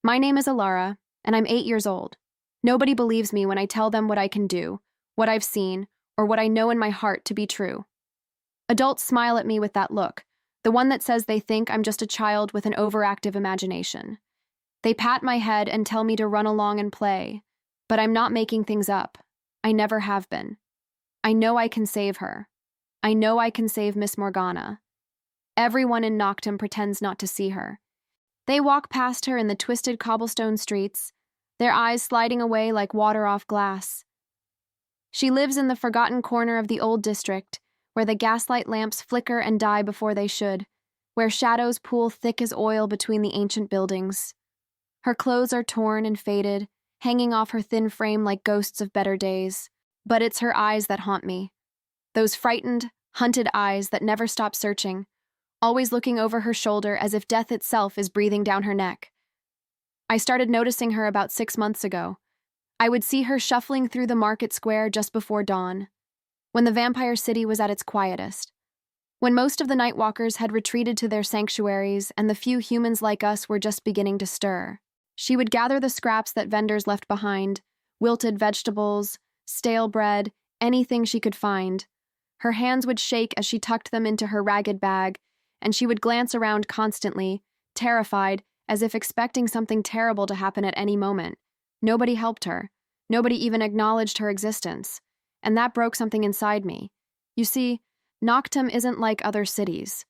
My name is Alara, and I'm 8 years old. Nobody believes me when I tell them what I can do, what I've seen, or what I know in my heart to be true. Adults smile at me with that look, the one that says they think I'm just a child with an overactive imagination. They pat my head and tell me to run along and play, but I'm not making things up. I never have been. I know I can save her. I know I can save Miss Morgana. Everyone in Noctum pretends not to see her. They walk past her in the twisted cobblestone streets, their eyes sliding away like water off glass. She lives in the forgotten corner of the old district, where the gaslight lamps flicker and die before they should, where shadows pool thick as oil between the ancient buildings. Her clothes are torn and faded, hanging off her thin frame like ghosts of better days. But it's her eyes that haunt me. Those frightened, hunted eyes that never stop searching, always looking over her shoulder as if death itself is breathing down her neck. I started noticing her about 6 months ago. I would see her shuffling through the market square just before dawn, when the vampire city was at its quietest, when most of the nightwalkers had retreated to their sanctuaries and the few humans like us were just beginning to stir. She would gather the scraps that vendors left behind, wilted vegetables, stale bread, anything she could find. Her hands would shake as she tucked them into her ragged bag, and she would glance around constantly, terrified, as if expecting something terrible to happen at any moment. Nobody helped her. Nobody even acknowledged her existence. And that broke something inside me. You see, Noctum isn't like other cities.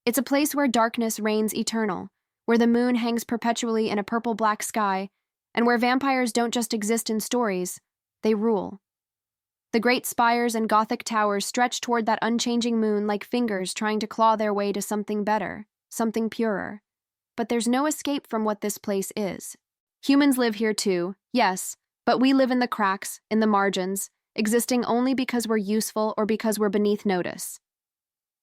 It's a place where darkness reigns eternal, where the moon hangs perpetually in a purple-black sky, and where vampires don't just exist in stories, they rule. The great spires and Gothic towers stretch toward that unchanging moon like fingers trying to claw their way to something better, something purer. But there's no escape from what this place is. Humans live here too, yes, but we live in the cracks, in the margins, existing only because we're useful or because we're beneath notice.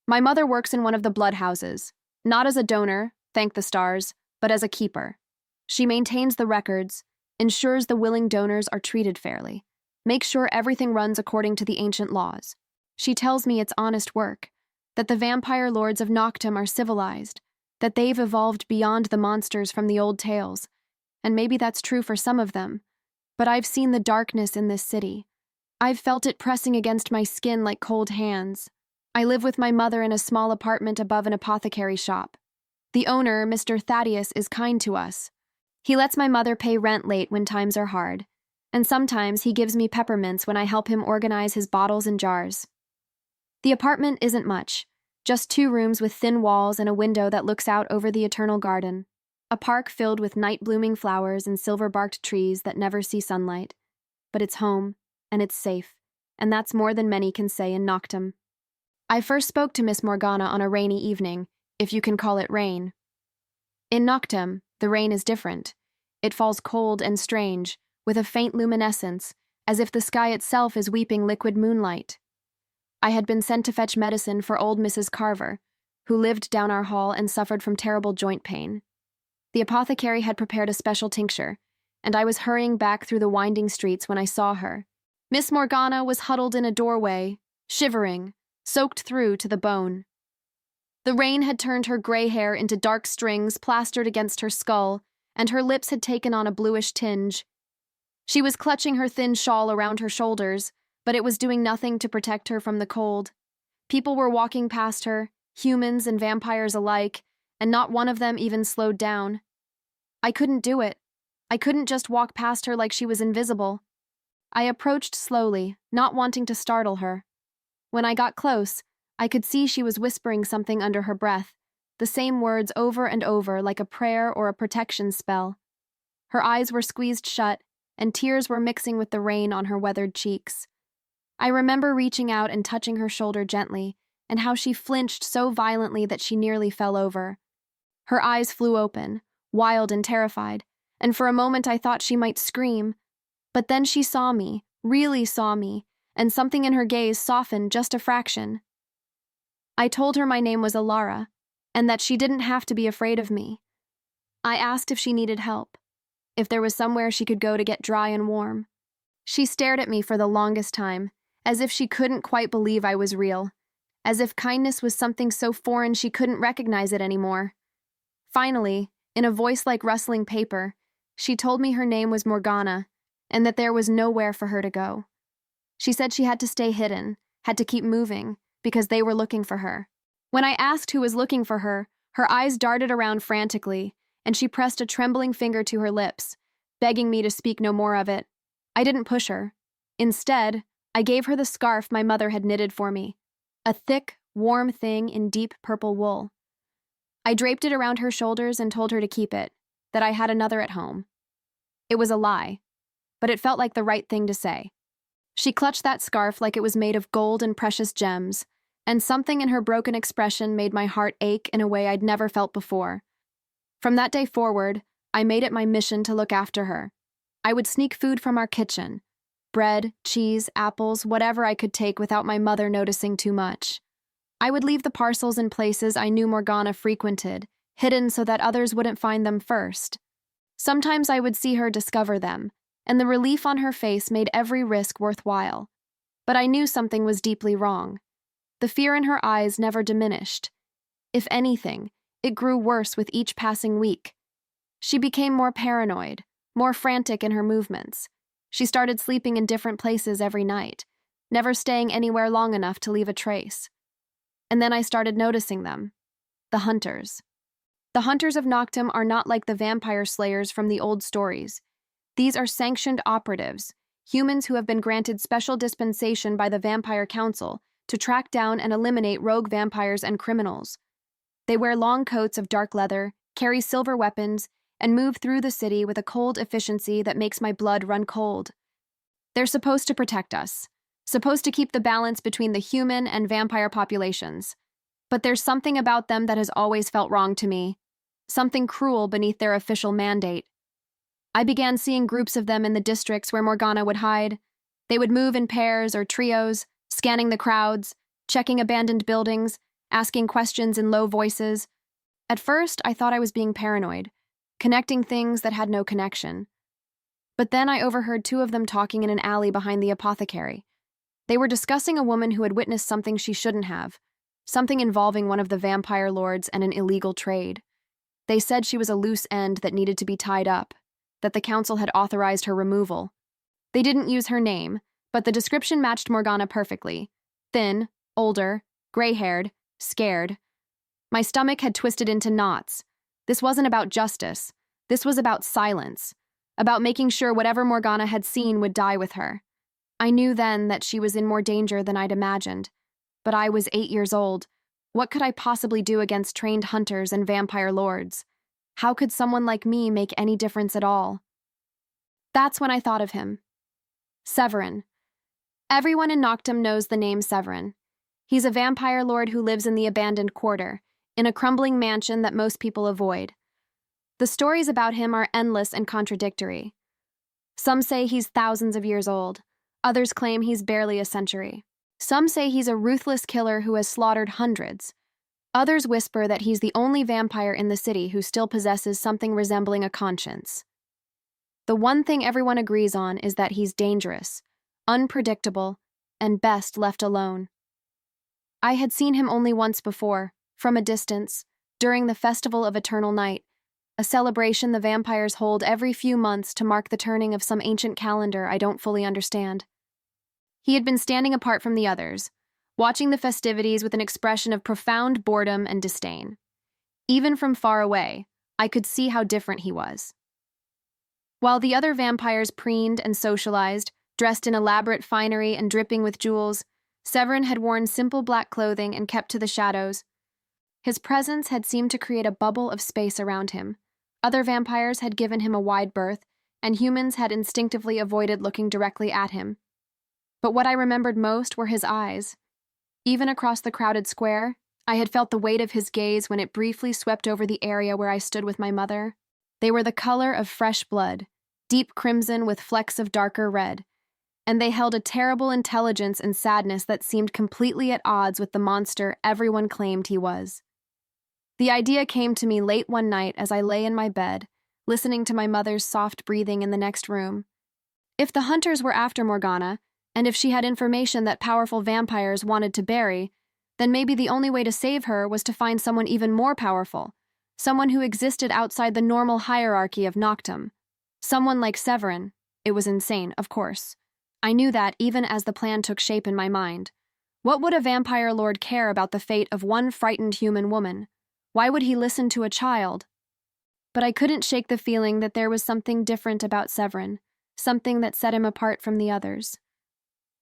My mother works in one of the blood houses, not as a donor, thank the stars, but as a keeper. She maintains the records, ensures the willing donors are treated fairly, makes sure everything runs according to the ancient laws. She tells me it's honest work, that the vampire lords of Noctum are civilized, that they've evolved beyond the monsters from the old tales, and maybe that's true for some of them, but I've seen the darkness in this city. I've felt it pressing against my skin like cold hands. I live with my mother in a small apartment above an apothecary shop. The owner, Mr. Thaddeus, is kind to us. He lets my mother pay rent late when times are hard, and sometimes he gives me peppermints when I help him organize his bottles and jars. The apartment isn't much, just 2 rooms with thin walls and a window that looks out over the eternal garden, a park filled with night-blooming flowers and silver-barked trees that never see sunlight. But it's home, and it's safe, and that's more than many can say in Noctum. I first spoke to Miss Morgana on a rainy evening, if you can call it rain. In Noctum, the rain is different. It falls cold and strange, with a faint luminescence, as if the sky itself is weeping liquid moonlight. I had been sent to fetch medicine for old Mrs. Carver, who lived down our hall and suffered from terrible joint pain. The apothecary had prepared a special tincture, and I was hurrying back through the winding streets when I saw her. Miss Morgana was huddled in a doorway, shivering, soaked through to the bone. The rain had turned her gray hair into dark strings plastered against her skull, and her lips had taken on a bluish tinge. She was clutching her thin shawl around her shoulders, but it was doing nothing to protect her from the cold. People were walking past her, humans and vampires alike, and not one of them even slowed down. I couldn't do it. I couldn't just walk past her like she was invisible. I approached slowly, not wanting to startle her. When I got close, I could see she was whispering something under her breath, the same words over and over like a prayer or a protection spell. Her eyes were squeezed shut, and tears were mixing with the rain on her weathered cheeks. I remember reaching out and touching her shoulder gently, and how she flinched so violently that she nearly fell over. Her eyes flew open, wild and terrified, and for a moment I thought she might scream. But then she saw me, really saw me, and something in her gaze softened just a fraction. I told her my name was Alara, and that she didn't have to be afraid of me. I asked if she needed help, if there was somewhere she could go to get dry and warm. She stared at me for the longest time, as if she couldn't quite believe I was real, as if kindness was something so foreign she couldn't recognize it anymore. Finally, In a voice like rustling paper, she told me her name was Morgana, and that there was nowhere for her to go. She said she had to stay hidden, had to keep moving, because they were looking for her. When I asked who was looking for her eyes darted around frantically, and she pressed a trembling finger to her lips, begging me to speak no more of it. I didn't push her. Instead, I gave her the scarf my mother had knitted for me, a thick, warm thing in deep purple wool. I draped it around her shoulders and told her to keep it, that I had another at home. It was a lie, but it felt like the right thing to say. She clutched that scarf like it was made of gold and precious gems, and something in her broken expression made my heart ache in a way I'd never felt before. From that day forward, I made it my mission to look after her. I would sneak food from our kitchen, bread, cheese, apples, whatever I could take without my mother noticing too much. I would leave the parcels in places I knew Morgana frequented, hidden so that others wouldn't find them first. Sometimes I would see her discover them, and the relief on her face made every risk worthwhile. But I knew something was deeply wrong. The fear in her eyes never diminished. If anything, it grew worse with each passing week. She became more paranoid, more frantic in her movements. She started sleeping in different places every night, never staying anywhere long enough to leave a trace. And then I started noticing them. The hunters. The hunters of Noctum are not like the vampire slayers from the old stories. These are sanctioned operatives, humans who have been granted special dispensation by the Vampire Council to track down and eliminate rogue vampires and criminals. They wear long coats of dark leather, carry silver weapons, and move through the city with a cold efficiency that makes my blood run cold. They're supposed to protect us, supposed to keep the balance between the human and vampire populations. But there's something about them that has always felt wrong to me, something cruel beneath their official mandate. I began seeing groups of them in the districts where Morgana would hide. They would move in pairs or trios, scanning the crowds, checking abandoned buildings, asking questions in low voices. At first, I thought I was being paranoid, connecting things that had no connection. But then I overheard two of them talking in an alley behind the apothecary. They were discussing a woman who had witnessed something she shouldn't have, something involving one of the vampire lords and an illegal trade. They said she was a loose end that needed to be tied up, that the council had authorized her removal. They didn't use her name, but the description matched Morgana perfectly. Thin, older, gray-haired, scared. My stomach had twisted into knots. This wasn't about justice. This was about silence, about making sure whatever Morgana had seen would die with her. I knew then that she was in more danger than I'd imagined, but I was 8 years old. What could I possibly do against trained hunters and vampire lords? How could someone like me make any difference at all? That's when I thought of him. Severin. Everyone in Noctum knows the name Severin. He's a vampire lord who lives in the abandoned quarter, in a crumbling mansion that most people avoid. The stories about him are endless and contradictory. Some say he's thousands of years old. Others claim he's barely a century. Some say he's a ruthless killer who has slaughtered hundreds. Others whisper that he's the only vampire in the city who still possesses something resembling a conscience. The one thing everyone agrees on is that he's dangerous, unpredictable, and best left alone. I had seen him only once before, from a distance, during the Festival of Eternal Night, a celebration the vampires hold every few months to mark the turning of some ancient calendar I don't fully understand. He had been standing apart from the others, watching the festivities with an expression of profound boredom and disdain. Even from far away, I could see how different he was. While the other vampires preened and socialized, dressed in elaborate finery and dripping with jewels, Severin had worn simple black clothing and kept to the shadows. His presence had seemed to create a bubble of space around him. Other vampires had given him a wide berth, and humans had instinctively avoided looking directly at him. But what I remembered most were his eyes. Even across the crowded square, I had felt the weight of his gaze when it briefly swept over the area where I stood with my mother. They were the color of fresh blood, deep crimson with flecks of darker red, and they held a terrible intelligence and sadness that seemed completely at odds with the monster everyone claimed he was. The idea came to me late one night as I lay in my bed, listening to my mother's soft breathing in the next room. If the hunters were after Morgana, and if she had information that powerful vampires wanted to bury, then maybe the only way to save her was to find someone even more powerful, someone who existed outside the normal hierarchy of Noctum. Someone like Severin. It was insane, of course. I knew that even as the plan took shape in my mind. What would a vampire lord care about the fate of one frightened human woman? Why would he listen to a child? But I couldn't shake the feeling that there was something different about Severin, something that set him apart from the others.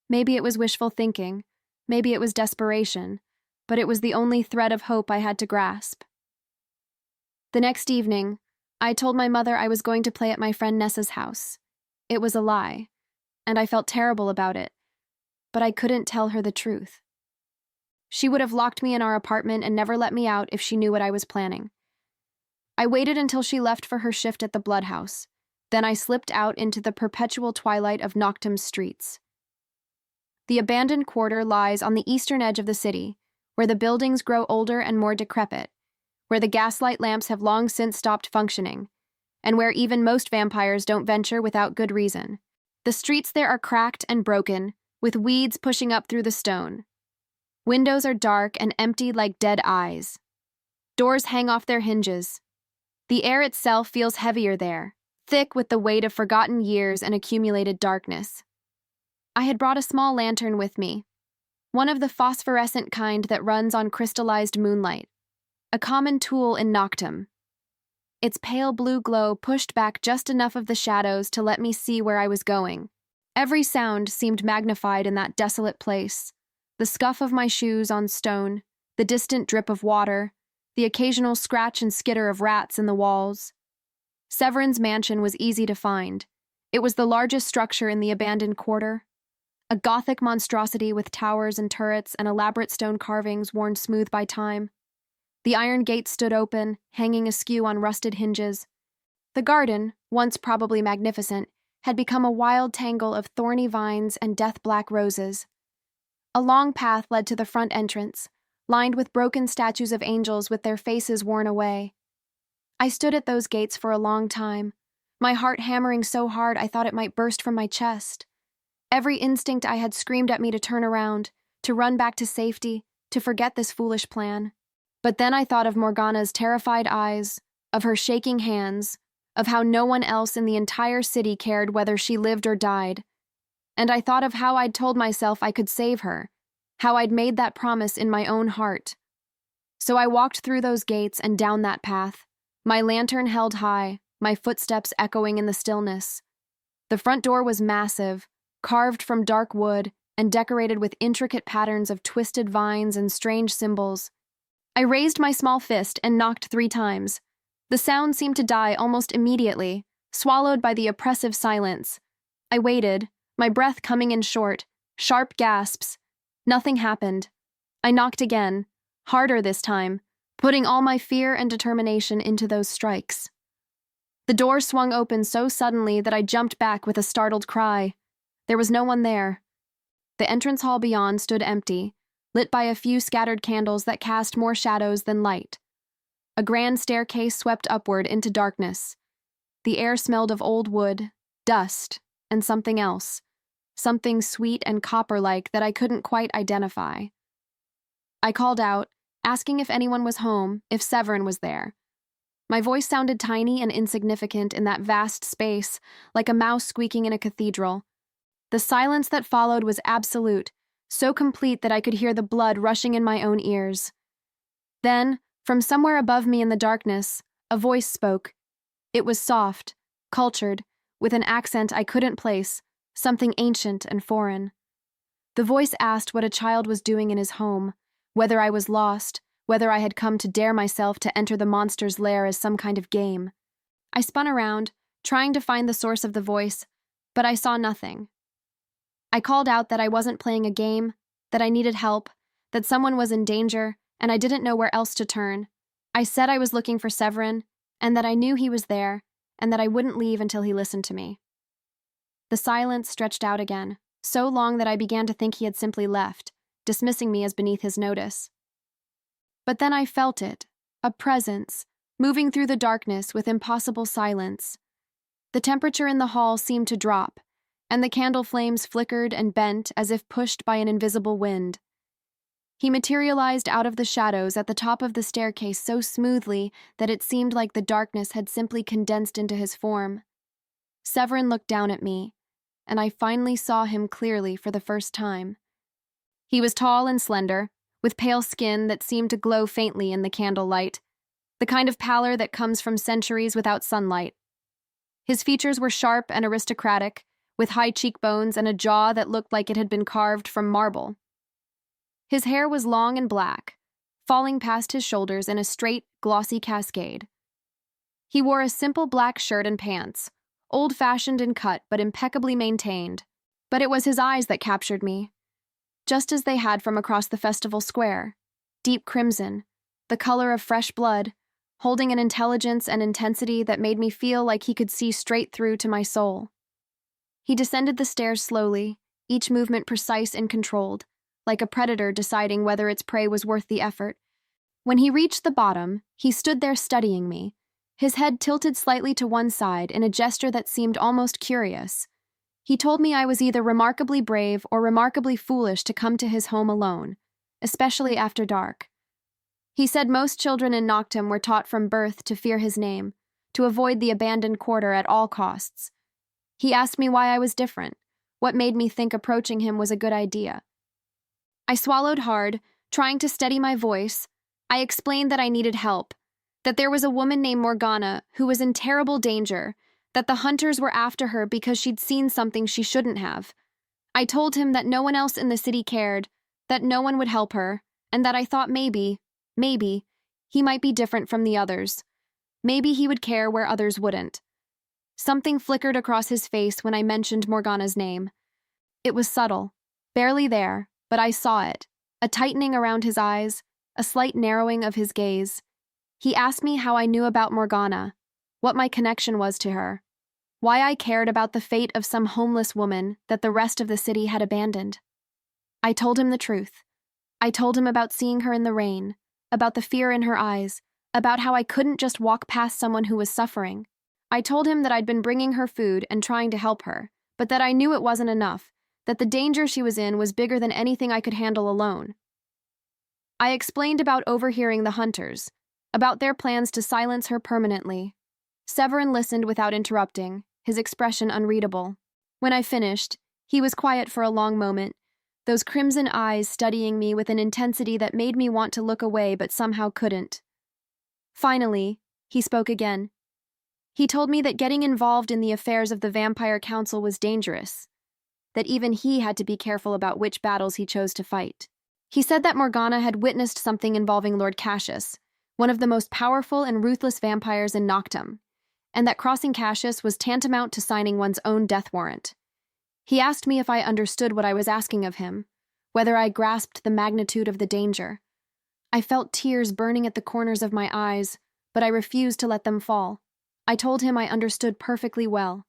Maybe it was wishful thinking, maybe it was desperation, but it was the only thread of hope I had to grasp. The next evening, I told my mother I was going to play at my friend Nessa's house. It was a lie, and I felt terrible about it, but I couldn't tell her the truth. She would have locked me in our apartment and never let me out if she knew what I was planning. I waited until she left for her shift at the Bloodhouse. Then I slipped out into the perpetual twilight of Noctum's streets. The abandoned quarter lies on the eastern edge of the city, where the buildings grow older and more decrepit, where the gaslight lamps have long since stopped functioning, and where even most vampires don't venture without good reason. The streets there are cracked and broken, with weeds pushing up through the stone. Windows are dark and empty like dead eyes. Doors hang off their hinges. The air itself feels heavier there, thick with the weight of forgotten years and accumulated darkness. I had brought a small lantern with me, one of the phosphorescent kind that runs on crystallized moonlight, a common tool in Noctum. Its pale blue glow pushed back just enough of the shadows to let me see where I was going. Every sound seemed magnified in that desolate place. The scuff of my shoes on stone, the distant drip of water, the occasional scratch and skitter of rats in the walls. Severin's mansion was easy to find. It was the largest structure in the abandoned quarter, a Gothic monstrosity with towers and turrets and elaborate stone carvings worn smooth by time. The iron gates stood open, hanging askew on rusted hinges. The garden, once probably magnificent, had become a wild tangle of thorny vines and death-black roses. A long path led to the front entrance, lined with broken statues of angels with their faces worn away. I stood at those gates for a long time, my heart hammering so hard I thought it might burst from my chest. Every instinct I had screamed at me to turn around, to run back to safety, to forget this foolish plan. But then I thought of Morgana's terrified eyes, of her shaking hands, of how no one else in the entire city cared whether she lived or died. And I thought of how I'd told myself I could save her, how I'd made that promise in my own heart. So I walked through those gates and down that path, my lantern held high, my footsteps echoing in the stillness. The front door was massive, carved from dark wood and decorated with intricate patterns of twisted vines and strange symbols. I raised my small fist and knocked 3 times. The sound seemed to die almost immediately, swallowed by the oppressive silence. I waited, my breath coming in short, sharp gasps. Nothing happened. I knocked again, harder this time, putting all my fear and determination into those strikes. The door swung open so suddenly that I jumped back with a startled cry. There was no one there. The entrance hall beyond stood empty, lit by a few scattered candles that cast more shadows than light. A grand staircase swept upward into darkness. The air smelled of old wood, dust, and something else. Something sweet and copper-like that I couldn't quite identify. I called out, asking if anyone was home, if Severin was there. My voice sounded tiny and insignificant in that vast space, like a mouse squeaking in a cathedral. The silence that followed was absolute, so complete that I could hear the blood rushing in my own ears. Then, from somewhere above me in the darkness, a voice spoke. It was soft, cultured, with an accent I couldn't place, something ancient and foreign. The voice asked what a child was doing in his home, whether I was lost, whether I had come to dare myself to enter the monster's lair as some kind of game. I spun around, trying to find the source of the voice, but I saw nothing. I called out that I wasn't playing a game, that I needed help, that someone was in danger, and I didn't know where else to turn. I said I was looking for Severin, and that I knew he was there, and that I wouldn't leave until he listened to me. The silence stretched out again, so long that I began to think he had simply left, dismissing me as beneath his notice. But then I felt it, a presence, moving through the darkness with impossible silence. The temperature in the hall seemed to drop, and the candle flames flickered and bent as if pushed by an invisible wind. He materialized out of the shadows at the top of the staircase so smoothly that it seemed like the darkness had simply condensed into his form. Severin looked down at me, and I finally saw him clearly for the first time. He was tall and slender, with pale skin that seemed to glow faintly in the candlelight, the kind of pallor that comes from centuries without sunlight. His features were sharp and aristocratic, with high cheekbones and a jaw that looked like it had been carved from marble. His hair was long and black, falling past his shoulders in a straight, glossy cascade. He wore a simple black shirt and pants, old-fashioned in cut but impeccably maintained. But it was his eyes that captured me, just as they had from across the festival square, deep crimson, the color of fresh blood, holding an intelligence and intensity that made me feel like he could see straight through to my soul. He descended the stairs slowly, each movement precise and controlled, like a predator deciding whether its prey was worth the effort. When he reached the bottom, he stood there studying me, his head tilted slightly to one side in a gesture that seemed almost curious. He told me I was either remarkably brave or remarkably foolish to come to his home alone, especially after dark. He said most children in Noctum were taught from birth to fear his name, to avoid the abandoned quarter at all costs. He asked me why I was different, what made me think approaching him was a good idea. I swallowed hard, trying to steady my voice. I explained that I needed help, that there was a woman named Morgana who was in terrible danger, that the hunters were after her because she'd seen something she shouldn't have. I told him that no one else in the city cared, that no one would help her, and that I thought maybe, he might be different from the others. Maybe he would care where others wouldn't. Something flickered across his face when I mentioned Morgana's name. It was subtle, barely there, but I saw it, a tightening around his eyes, a slight narrowing of his gaze. He asked me how I knew about Morgana, what my connection was to her, why I cared about the fate of some homeless woman that the rest of the city had abandoned. I told him the truth. I told him about seeing her in the rain, about the fear in her eyes, about how I couldn't just walk past someone who was suffering. I told him that I'd been bringing her food and trying to help her, but that I knew it wasn't enough, that the danger she was in was bigger than anything I could handle alone. I explained about overhearing the hunters, about their plans to silence her permanently. Severin listened without interrupting, his expression unreadable. When I finished, he was quiet for a long moment, those crimson eyes studying me with an intensity that made me want to look away but somehow couldn't. Finally, he spoke again. He told me that getting involved in the affairs of the Vampire Council was dangerous, that even he had to be careful about which battles he chose to fight. He said that Morgana had witnessed something involving Lord Cassius, one of the most powerful and ruthless vampires in Noctum, and that crossing Cassius was tantamount to signing one's own death warrant. He asked me if I understood what I was asking of him, whether I grasped the magnitude of the danger. I felt tears burning at the corners of my eyes, but I refused to let them fall. I told him I understood perfectly well.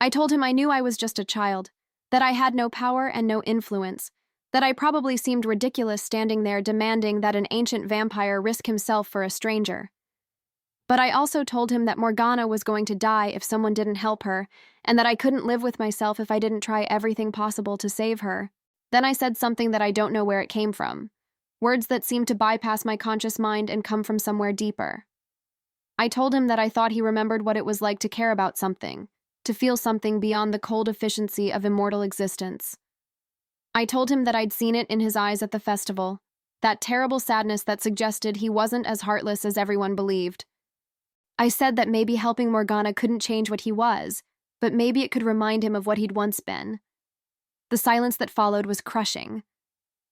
I told him I knew I was just a child, that I had no power and no influence, that I probably seemed ridiculous standing there demanding that an ancient vampire risk himself for a stranger. But I also told him that Morgana was going to die if someone didn't help her, and that I couldn't live with myself if I didn't try everything possible to save her. Then I said something that I don't know where it came from, words that seemed to bypass my conscious mind and come from somewhere deeper. I told him that I thought he remembered what it was like to care about something, to feel something beyond the cold efficiency of immortal existence. I told him that I'd seen it in his eyes at the festival, that terrible sadness that suggested he wasn't as heartless as everyone believed. I said that maybe helping Morgana couldn't change what he was, but maybe it could remind him of what he'd once been. The silence that followed was crushing.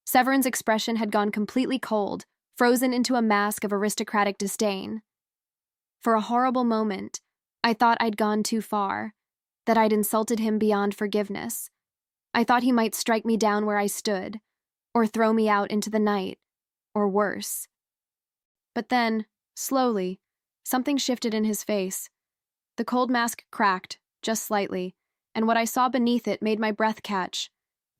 Severin's expression had gone completely cold, frozen into a mask of aristocratic disdain. For a horrible moment, I thought I'd gone too far, that I'd insulted him beyond forgiveness. I thought he might strike me down where I stood, or throw me out into the night, or worse. But then, slowly, something shifted in his face. The cold mask cracked, just slightly, and what I saw beneath it made my breath catch.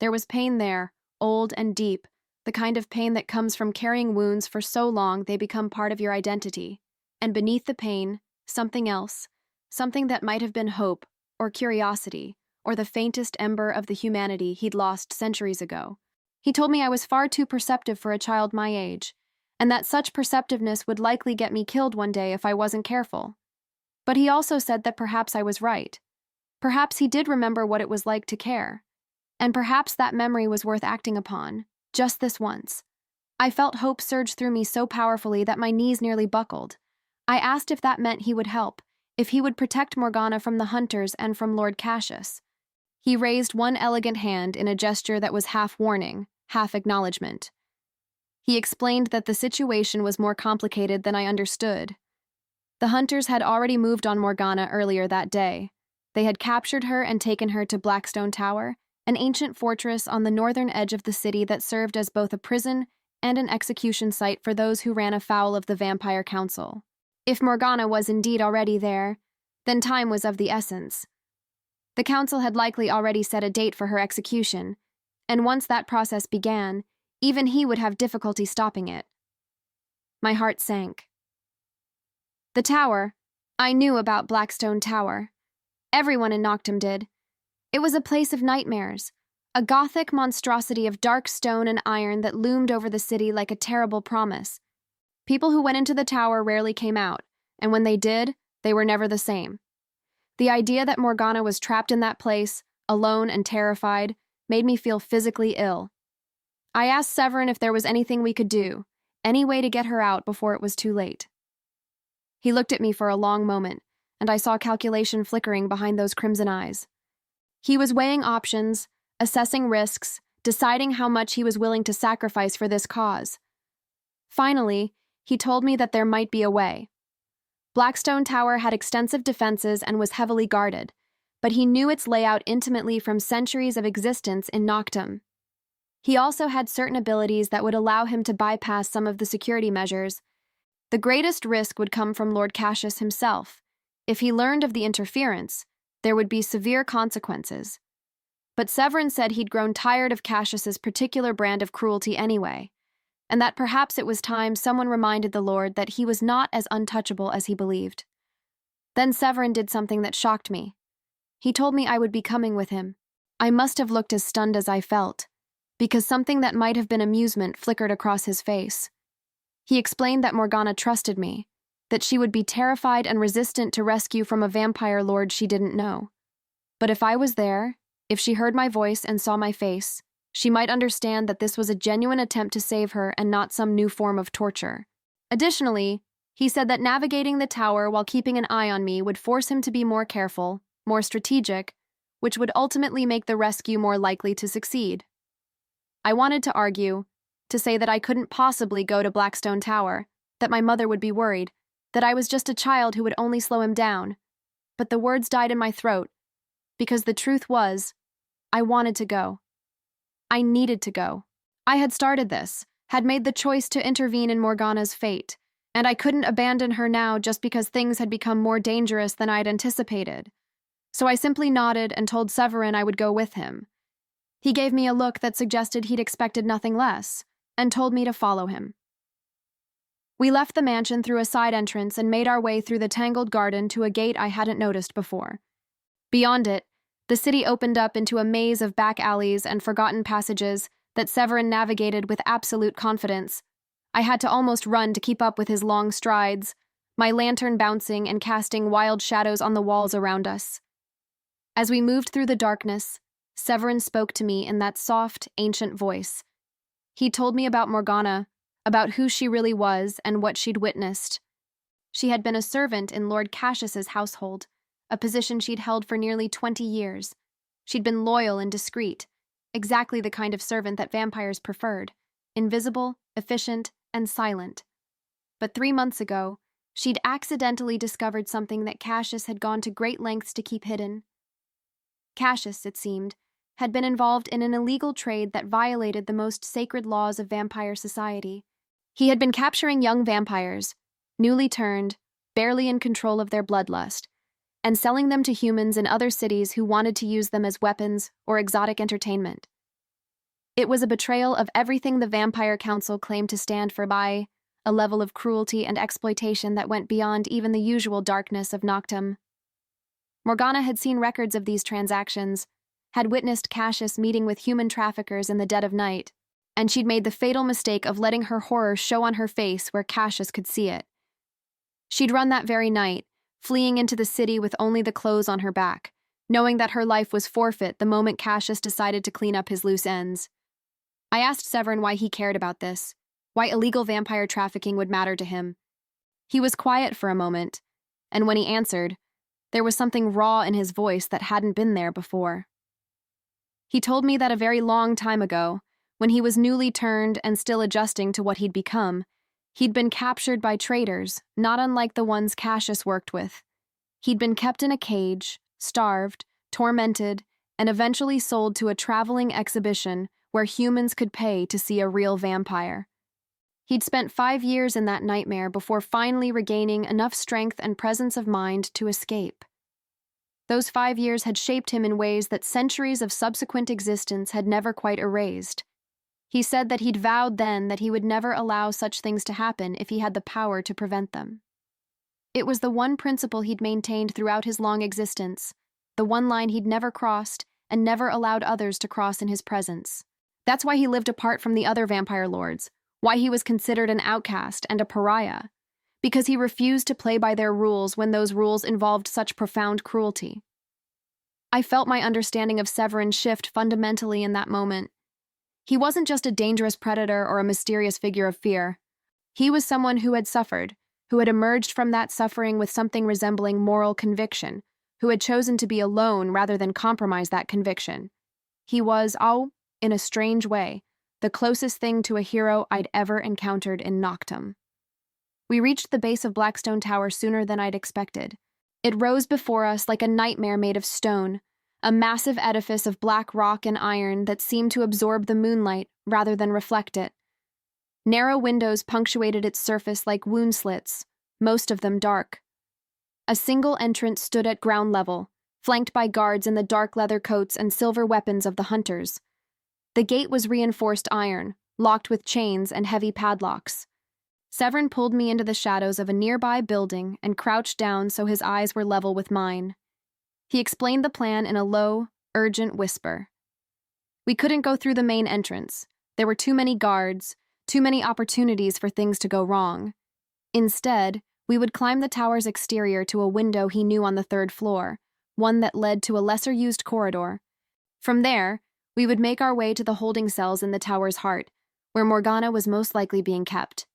There was pain there, old and deep, the kind of pain that comes from carrying wounds for so long they become part of your identity. And beneath the pain, something else, something that might have been hope, or curiosity, or the faintest ember of the humanity he'd lost centuries ago. He told me I was far too perceptive for a child my age, and that such perceptiveness would likely get me killed one day if I wasn't careful. But he also said that perhaps I was right. Perhaps he did remember what it was like to care, and perhaps that memory was worth acting upon, just this once. I felt hope surge through me so powerfully that my knees nearly buckled. I asked if that meant he would help, if he would protect Morgana from the hunters and from Lord Cassius. He raised one elegant hand in a gesture that was half warning, half acknowledgement. He explained that the situation was more complicated than I understood. The hunters had already moved on Morgana earlier that day. They had captured her and taken her to Blackstone Tower, an ancient fortress on the northern edge of the city that served as both a prison and an execution site for those who ran afoul of the Vampire Council. If Morgana was indeed already there, then time was of the essence. The council had likely already set a date for her execution, and once that process began, even he would have difficulty stopping it. My heart sank. The tower. I knew about Blackstone Tower. Everyone in Noctum did. It was a place of nightmares, a gothic monstrosity of dark stone and iron that loomed over the city like a terrible promise. People who went into the tower rarely came out, and when they did, they were never the same. The idea that Morgana was trapped in that place, alone and terrified, made me feel physically ill. I asked Severin if there was anything we could do, any way to get her out before it was too late. He looked at me for a long moment, and I saw calculation flickering behind those crimson eyes. He was weighing options, assessing risks, deciding how much he was willing to sacrifice for this cause. Finally, he told me that there might be a way. Blackstone Tower had extensive defenses and was heavily guarded, but he knew its layout intimately from centuries of existence in Noctum. He also had certain abilities that would allow him to bypass some of the security measures. The greatest risk would come from Lord Cassius himself. If he learned of the interference, there would be severe consequences. But Severin said he'd grown tired of Cassius's particular brand of cruelty anyway, and that perhaps it was time someone reminded the Lord that he was not as untouchable as he believed. Then Severin did something that shocked me. He told me I would be coming with him. I must have looked as stunned as I felt, because something that might have been amusement flickered across his face. He explained that Morgana trusted me, that she would be terrified and resistant to rescue from a vampire lord she didn't know. But if I was there, if she heard my voice and saw my face, she might understand that this was a genuine attempt to save her and not some new form of torture. Additionally, he said that navigating the tower while keeping an eye on me would force him to be more careful, more strategic, which would ultimately make the rescue more likely to succeed. I wanted to argue, to say that I couldn't possibly go to Blackstone Tower, that my mother would be worried, that I was just a child who would only slow him down. But the words died in my throat, because the truth was, I wanted to go. I needed to go. I had started this, had made the choice to intervene in Morgana's fate, and I couldn't abandon her now just because things had become more dangerous than I'd anticipated. So I simply nodded and told Severin I would go with him. He gave me a look that suggested he'd expected nothing less, and told me to follow him. We left the mansion through a side entrance and made our way through the tangled garden to a gate I hadn't noticed before. Beyond it, the city opened up into a maze of back alleys and forgotten passages that Severin navigated with absolute confidence. I had to almost run to keep up with his long strides, my lantern bouncing and casting wild shadows on the walls around us. As we moved through the darkness, Severin spoke to me in that soft, ancient voice. He told me about Morgana, about who she really was and what she'd witnessed. She had been a servant in Lord Cassius's household, a position she'd held for nearly 20 years. She'd been loyal and discreet, exactly the kind of servant that vampires preferred, invisible, efficient, and silent. But 3 months ago, she'd accidentally discovered something that Cassius had gone to great lengths to keep hidden. Cassius, it seemed, had been involved in an illegal trade that violated the most sacred laws of vampire society. He had been capturing young vampires, newly turned, barely in control of their bloodlust, and selling them to humans in other cities who wanted to use them as weapons or exotic entertainment. It was a betrayal of everything the Vampire Council claimed to stand for by a level of cruelty and exploitation that went beyond even the usual darkness of Noctum. Morgana had seen records of these transactions, had witnessed Cassius meeting with human traffickers in the dead of night, and she'd made the fatal mistake of letting her horror show on her face where Cassius could see it. She'd run that very night, fleeing into the city with only the clothes on her back, knowing that her life was forfeit the moment Cassius decided to clean up his loose ends. I asked Severin why he cared about this, why illegal vampire trafficking would matter to him. He was quiet for a moment, and when he answered, there was something raw in his voice that hadn't been there before. He told me that a very long time ago, when he was newly turned and still adjusting to what he'd become, he'd been captured by traitors, not unlike the ones Cassius worked with. He'd been kept in a cage, starved, tormented, and eventually sold to a traveling exhibition where humans could pay to see a real vampire. He'd spent 5 years in that nightmare before finally regaining enough strength and presence of mind to escape. Those 5 years had shaped him in ways that centuries of subsequent existence had never quite erased. He said that he'd vowed then that he would never allow such things to happen if he had the power to prevent them. It was the one principle he'd maintained throughout his long existence, the one line he'd never crossed and never allowed others to cross in his presence. That's why he lived apart from the other vampire lords, why he was considered an outcast and a pariah, because he refused to play by their rules when those rules involved such profound cruelty. I felt my understanding of Severin shift fundamentally in that moment. He wasn't just a dangerous predator or a mysterious figure of fear. He was someone who had suffered, who had emerged from that suffering with something resembling moral conviction, who had chosen to be alone rather than compromise that conviction. He was, in a strange way, the closest thing to a hero I'd ever encountered in Noctum. We reached the base of Blackstone Tower sooner than I'd expected. It rose before us like a nightmare made of stone, a massive edifice of black rock and iron that seemed to absorb the moonlight rather than reflect it. Narrow windows punctuated its surface like wound slits, most of them dark. A single entrance stood at ground level, flanked by guards in the dark leather coats and silver weapons of the hunters. The gate was reinforced iron, locked with chains and heavy padlocks. Severin pulled me into the shadows of a nearby building and crouched down so his eyes were level with mine. He explained the plan in a low, urgent whisper. We couldn't go through the main entrance. There were too many guards, too many opportunities for things to go wrong. Instead, we would climb the tower's exterior to a window he knew on the 3rd floor, one that led to a lesser-used corridor. From there, we would make our way to the holding cells in the tower's heart, where Morgana was most likely being kept.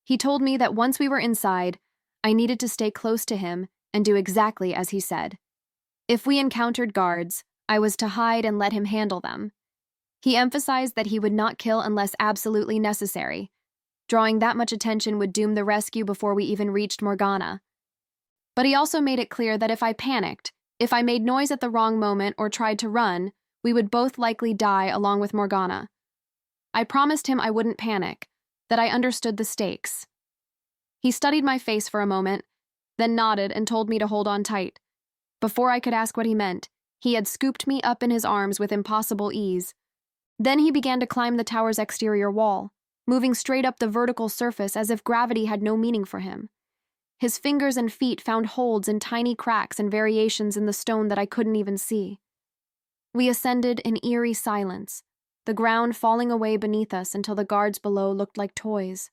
He told me that once we were inside, I needed to stay close to him and do exactly as he said. If we encountered guards, I was to hide and let him handle them. He emphasized that he would not kill unless absolutely necessary. Drawing that much attention would doom the rescue before we even reached Morgana. But he also made it clear that if I panicked, if I made noise at the wrong moment or tried to run, we would both likely die along with Morgana. I promised him I wouldn't panic, that I understood the stakes. He studied my face for a moment, then nodded and told me to hold on tight. Before I could ask what he meant, he had scooped me up in his arms with impossible ease. Then he began to climb the tower's exterior wall, moving straight up the vertical surface as if gravity had no meaning for him. His fingers and feet found holds in tiny cracks and variations in the stone that I couldn't even see. We ascended in eerie silence, the ground falling away beneath us until the guards below looked like toys.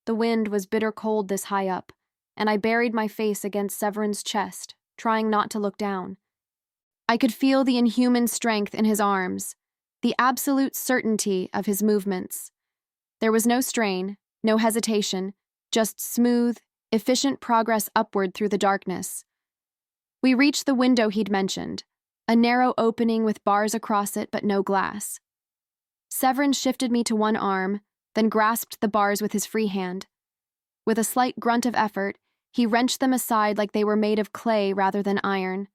The wind was bitter cold this high up, and I buried my face against Severin's chest, trying not to look down. I could feel the inhuman strength in his arms, the absolute certainty of his movements. There was no strain, no hesitation, just smooth, efficient progress upward through the darkness. We reached the window he'd mentioned, a narrow opening with bars across it but no glass. Severin shifted me to one arm, then grasped the bars with his free hand. With a slight grunt of effort, he wrenched them aside like they were made of clay rather than iron.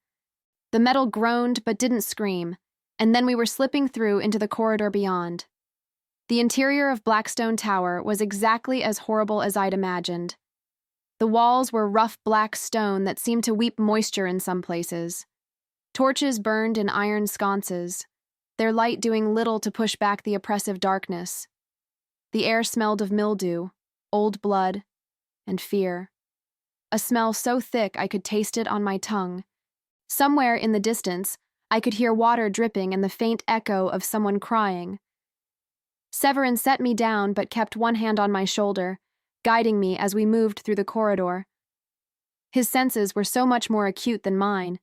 The metal groaned but didn't scream, and then we were slipping through into the corridor beyond. The interior of Blackstone Tower was exactly as horrible as I'd imagined. The walls were rough black stone that seemed to weep moisture in some places. Torches burned in iron sconces, their light doing little to push back the oppressive darkness. The air smelled of mildew, old blood, and fear. A smell so thick I could taste it on my tongue. Somewhere in the distance, I could hear water dripping and the faint echo of someone crying. Severin set me down but kept one hand on my shoulder, guiding me as we moved through the corridor. His senses were so much more acute than mine.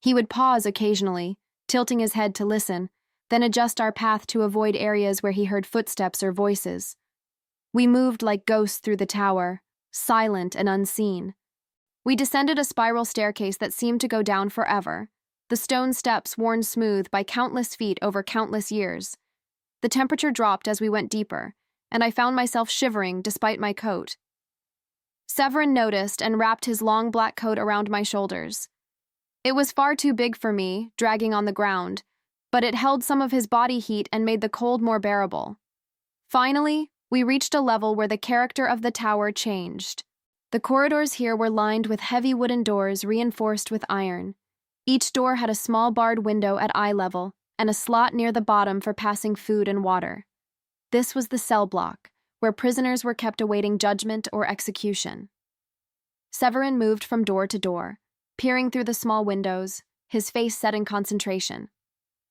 He would pause occasionally, tilting his head to listen, then adjust our path to avoid areas where he heard footsteps or voices. We moved like ghosts through the tower, silent and unseen. We descended a spiral staircase that seemed to go down forever, the stone steps worn smooth by countless feet over countless years. The temperature dropped as we went deeper, and I found myself shivering despite my coat. Severin noticed and wrapped his long black coat around my shoulders. It was far too big for me, dragging on the ground, but it held some of his body heat and made the cold more bearable. Finally, we reached a level where the character of the tower changed. The corridors here were lined with heavy wooden doors reinforced with iron. Each door had a small barred window at eye level and a slot near the bottom for passing food and water. This was the cell block, where prisoners were kept awaiting judgment or execution. Severin moved from door to door, peering through the small windows, his face set in concentration.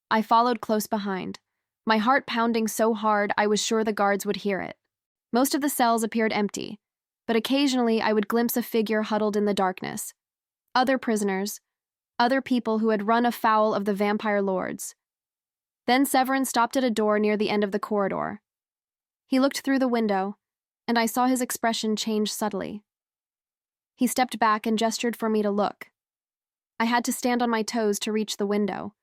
I followed close behind, my heart pounding so hard I was sure the guards would hear it. Most of the cells appeared empty, but occasionally I would glimpse a figure huddled in the darkness. Other prisoners, other people who had run afoul of the vampire lords. Then Severin stopped at a door near the end of the corridor. He looked through the window, and I saw his expression change subtly. He stepped back and gestured for me to look. I had to stand on my toes to reach the window,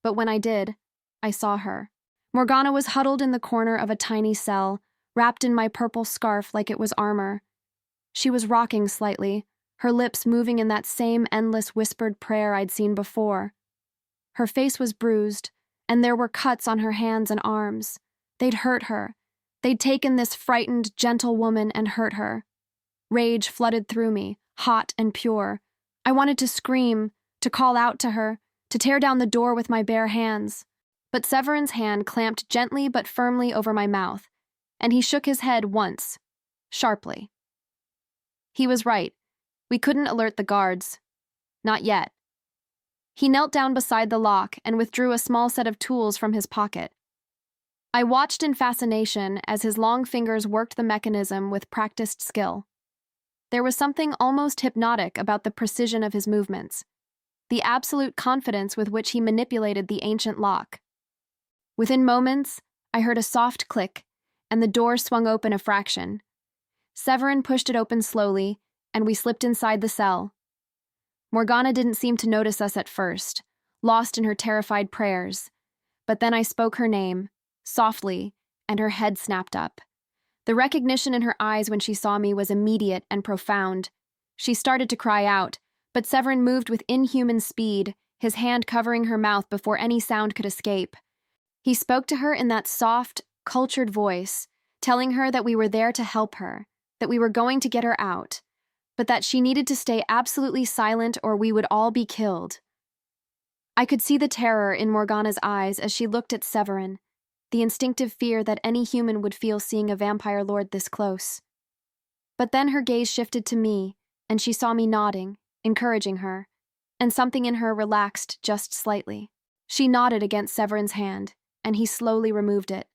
but when I did, I saw her. Morgana was huddled in the corner of a tiny cell, wrapped in my purple scarf like it was armor. She was rocking slightly, her lips moving in that same endless whispered prayer I'd seen before. Her face was bruised, and there were cuts on her hands and arms. They'd hurt her. They'd taken this frightened, gentle woman and hurt her. Rage flooded through me, hot and pure. I wanted to scream, to call out to her, to tear down the door with my bare hands. But Severin's hand clamped gently but firmly over my mouth, and he shook his head once, sharply. He was right. We couldn't alert the guards. Not yet. He knelt down beside the lock and withdrew a small set of tools from his pocket. I watched in fascination as his long fingers worked the mechanism with practiced skill. There was something almost hypnotic about the precision of his movements, the absolute confidence with which he manipulated the ancient lock. Within moments, I heard a soft click, and the door swung open a fraction. Severin pushed it open slowly, and we slipped inside the cell. Morgana didn't seem to notice us at first, lost in her terrified prayers. But then I spoke her name, softly, and her head snapped up. The recognition in her eyes when she saw me was immediate and profound. She started to cry out, but Severin moved with inhuman speed, his hand covering her mouth before any sound could escape. He spoke to her in that soft, cultured voice, telling her that we were there to help her, that we were going to get her out, but that she needed to stay absolutely silent or we would all be killed. I could see the terror in Morgana's eyes as she looked at Severin, the instinctive fear that any human would feel seeing a vampire lord this close. But then her gaze shifted to me, and she saw me nodding, encouraging her, and something in her relaxed just slightly. She nodded against Severin's hand, and he slowly removed it.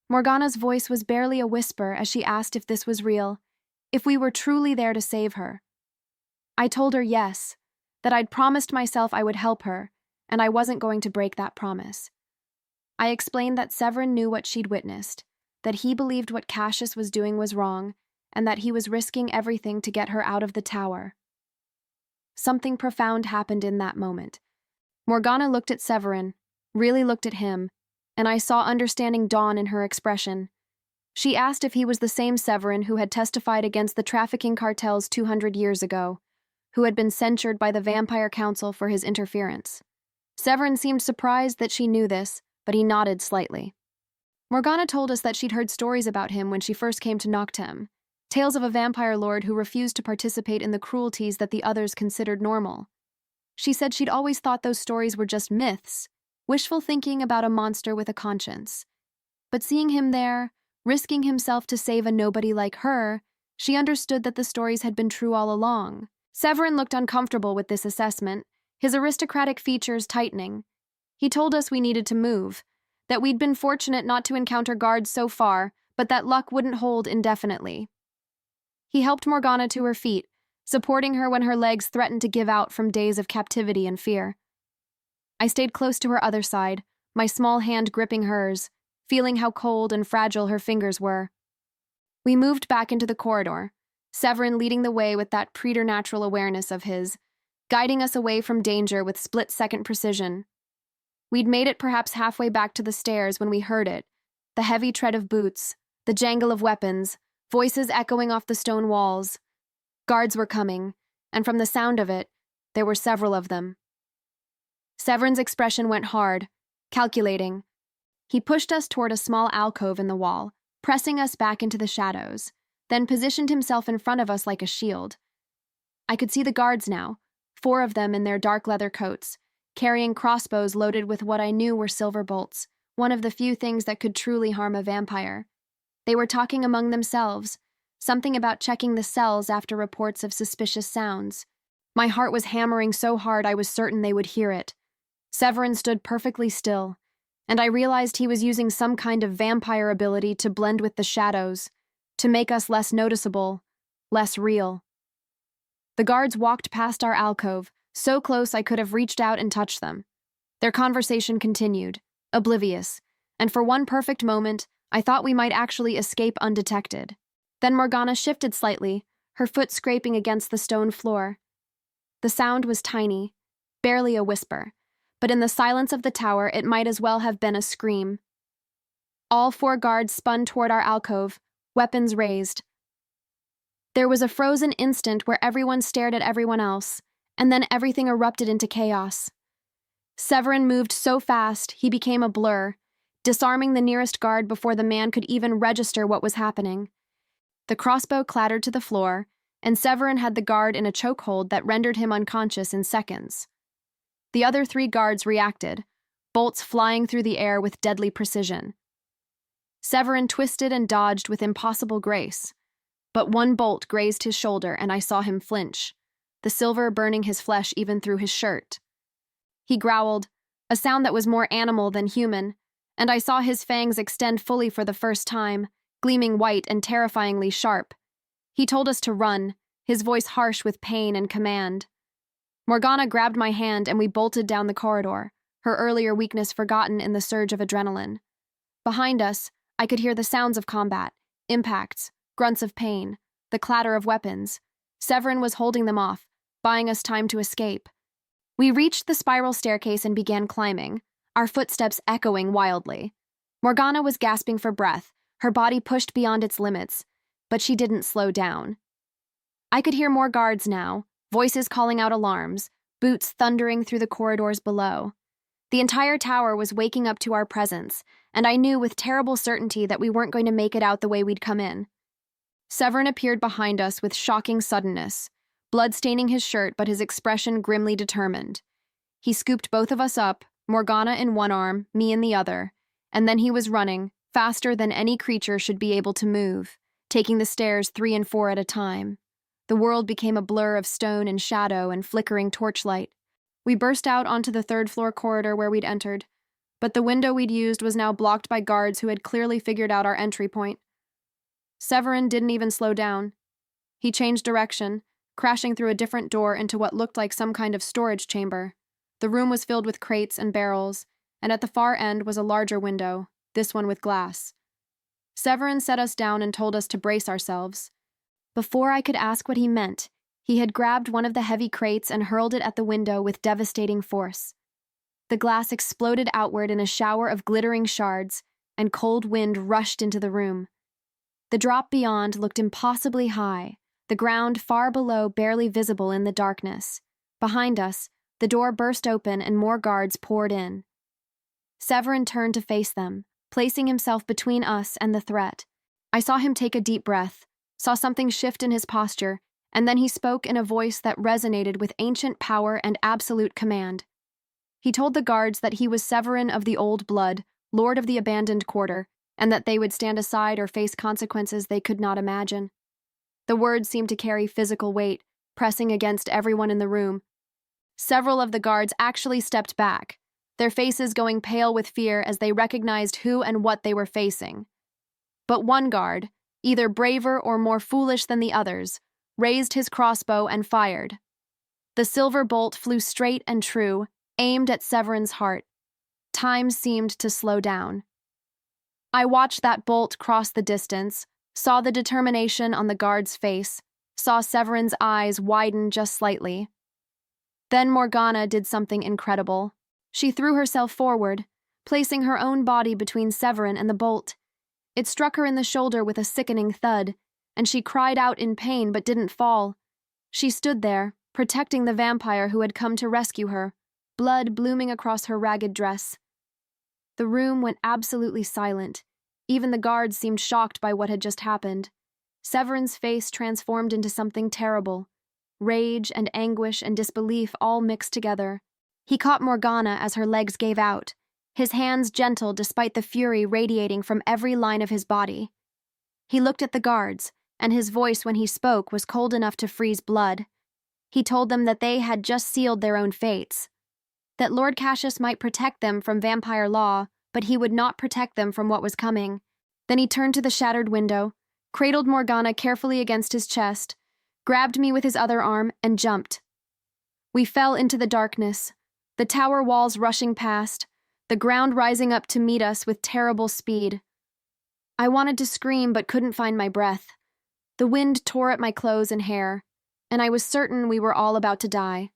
Morgana's voice was barely a whisper as she asked if this was real, if we were truly there to save her. I told her yes, that I'd promised myself I would help her, and I wasn't going to break that promise. I explained that Severin knew what she'd witnessed, that he believed what Cassius was doing was wrong, and that he was risking everything to get her out of the tower. Something profound happened in that moment. Morgana looked at Severin, really looked at him, and I saw understanding dawn in her expression. She asked if he was the same Severin who had testified against the trafficking cartels 200 years ago, who had been censured by the Vampire Council for his interference. Severin seemed surprised that she knew this, but he nodded slightly. Morgana told us that she'd heard stories about him when she first came to Noctem, tales of a vampire lord who refused to participate in the cruelties that the others considered normal. She said she'd always thought those stories were just myths, wishful thinking about a monster with a conscience. But seeing him there, risking himself to save a nobody like her, she understood that the stories had been true all along. Severin looked uncomfortable with this assessment, his aristocratic features tightening. He told us we needed to move, that we'd been fortunate not to encounter guards so far, but that luck wouldn't hold indefinitely. He helped Morgana to her feet, supporting her when her legs threatened to give out from days of captivity and fear. I stayed close to her other side, my small hand gripping hers, feeling how cold and fragile her fingers were. We moved back into the corridor, Severin leading the way with that preternatural awareness of his, guiding us away from danger with split-second precision. We'd made it perhaps halfway back to the stairs when we heard it, the heavy tread of boots, the jangle of weapons, voices echoing off the stone walls. Guards were coming, and from the sound of it, there were several of them. Severin's expression went hard, calculating. He pushed us toward a small alcove in the wall, pressing us back into the shadows, then positioned himself in front of us like a shield. I could see the guards now, 4 of them in their dark leather coats, carrying crossbows loaded with what I knew were silver bolts, one of the few things that could truly harm a vampire. They were talking among themselves, something about checking the cells after reports of suspicious sounds. My heart was hammering so hard I was certain they would hear it. Severin stood perfectly still, and I realized he was using some kind of vampire ability to blend with the shadows, to make us less noticeable, less real. The guards walked past our alcove, so close I could have reached out and touched them. Their conversation continued, oblivious, and for one perfect moment, I thought we might actually escape undetected. Then Morgana shifted slightly, her foot scraping against the stone floor. The sound was tiny, barely a whisper, but in the silence of the tower it might as well have been a scream. All 4 guards spun toward our alcove, weapons raised. There was a frozen instant where everyone stared at everyone else, and then everything erupted into chaos. Severin moved so fast he became a blur, disarming the nearest guard before the man could even register what was happening. The crossbow clattered to the floor, and Severin had the guard in a chokehold that rendered him unconscious in seconds. The other 3 guards reacted, bolts flying through the air with deadly precision. Severin twisted and dodged with impossible grace, but one bolt grazed his shoulder and I saw him flinch, the silver burning his flesh even through his shirt. He growled, a sound that was more animal than human, and I saw his fangs extend fully for the first time, gleaming white and terrifyingly sharp. He told us to run, his voice harsh with pain and command. Morgana grabbed my hand and we bolted down the corridor, her earlier weakness forgotten in the surge of adrenaline. Behind us, I could hear the sounds of combat, impacts, grunts of pain, the clatter of weapons. Severin was holding them off, buying us time to escape. We reached the spiral staircase and began climbing, our footsteps echoing wildly. Morgana was gasping for breath, her body pushed beyond its limits, but she didn't slow down. I could hear more guards now, voices calling out alarms, boots thundering through the corridors below. The entire tower was waking up to our presence, and I knew with terrible certainty that we weren't going to make it out the way we'd come in. Severin appeared behind us with shocking suddenness, blood staining his shirt but his expression grimly determined. He scooped both of us up, Morgana in one arm, me in the other, and then he was running, faster than any creature should be able to move, taking the stairs 3 and 4 at a time. The world became a blur of stone and shadow and flickering torchlight. We burst out onto the 3rd-floor corridor where we'd entered, but the window we'd used was now blocked by guards who had clearly figured out our entry point. Severin didn't even slow down. He changed direction, crashing through a different door into what looked like some kind of storage chamber. The room was filled with crates and barrels, and at the far end was a larger window, this one with glass. Severin set us down and told us to brace ourselves. Before I could ask what he meant, he had grabbed one of the heavy crates and hurled it at the window with devastating force. The glass exploded outward in a shower of glittering shards, and cold wind rushed into the room. The drop beyond looked impossibly high, the ground far below barely visible in the darkness. Behind us, the door burst open and more guards poured in. Severin turned to face them, placing himself between us and the threat. I saw him take a deep breath, saw something shift in his posture, and then he spoke in a voice that resonated with ancient power and absolute command. He told the guards that he was Severin of the Old Blood, Lord of the Abandoned Quarter, and that they would stand aside or face consequences they could not imagine. The words seemed to carry physical weight, pressing against everyone in the room. Several of the guards actually stepped back, their faces going pale with fear as they recognized who and what they were facing. But one guard, either braver or more foolish than the others, raised his crossbow and fired. The silver bolt flew straight and true, aimed at Severin's heart. Time seemed to slow down. I watched that bolt cross the distance, saw the determination on the guard's face, saw Severin's eyes widen just slightly. Then Morgana did something incredible. She threw herself forward, placing her own body between Severin and the bolt. It struck her in the shoulder with a sickening thud, and she cried out in pain but didn't fall. She stood there, protecting the vampire who had come to rescue her, blood blooming across her ragged dress. The room went absolutely silent. Even the guards seemed shocked by what had just happened. Severin's face transformed into something terrible. Rage and anguish and disbelief all mixed together. He caught Morgana as her legs gave out, his hands gentle despite the fury radiating from every line of his body. He looked at the guards, and his voice when he spoke was cold enough to freeze blood. He told them that they had just sealed their own fates, that Lord Cassius might protect them from vampire law, but he would not protect them from what was coming. Then he turned to the shattered window, cradled Morgana carefully against his chest, grabbed me with his other arm, and jumped. We fell into the darkness, the tower walls rushing past, the ground rising up to meet us with terrible speed. I wanted to scream but couldn't find my breath. The wind tore at my clothes and hair, and I was certain we were all about to die.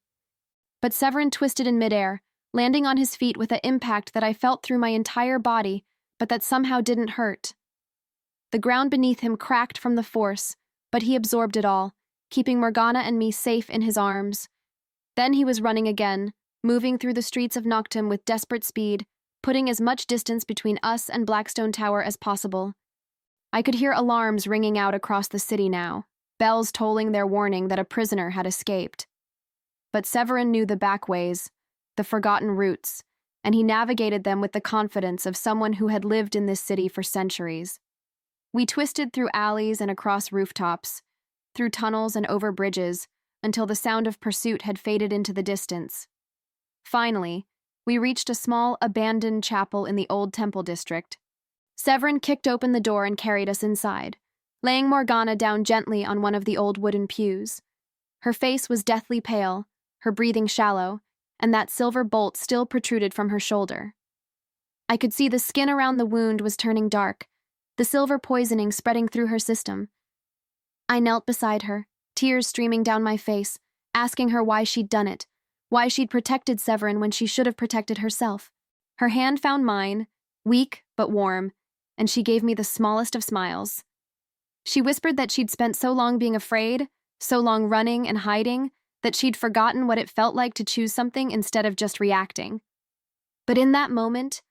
But Severin twisted in midair, landing on his feet with an impact that I felt through my entire body, but that somehow didn't hurt. The ground beneath him cracked from the force, but he absorbed it all, keeping Morgana and me safe in his arms. Then he was running again, moving through the streets of Noctum with desperate speed, putting as much distance between us and Blackstone Tower as possible. I could hear alarms ringing out across the city now, bells tolling their warning that a prisoner had escaped. But Severin knew the back ways, the forgotten routes, and he navigated them with the confidence of someone who had lived in this city for centuries. We twisted through alleys and across rooftops, through tunnels and over bridges, until the sound of pursuit had faded into the distance. Finally, we reached a small, abandoned chapel in the old temple district. Severin kicked open the door and carried us inside, laying Morgana down gently on one of the old wooden pews. Her face was deathly pale, her breathing shallow, and that silver bolt still protruded from her shoulder. I could see the skin around the wound was turning dark, the silver poisoning spreading through her system. I knelt beside her, tears streaming down my face, asking her why she'd done it, why she'd protected Severin when she should have protected herself. Her hand found mine, weak but warm, and she gave me the smallest of smiles. She whispered that she'd spent so long being afraid, so long running and hiding, that she'd forgotten what it felt like to choose something instead of just reacting. But in that moment,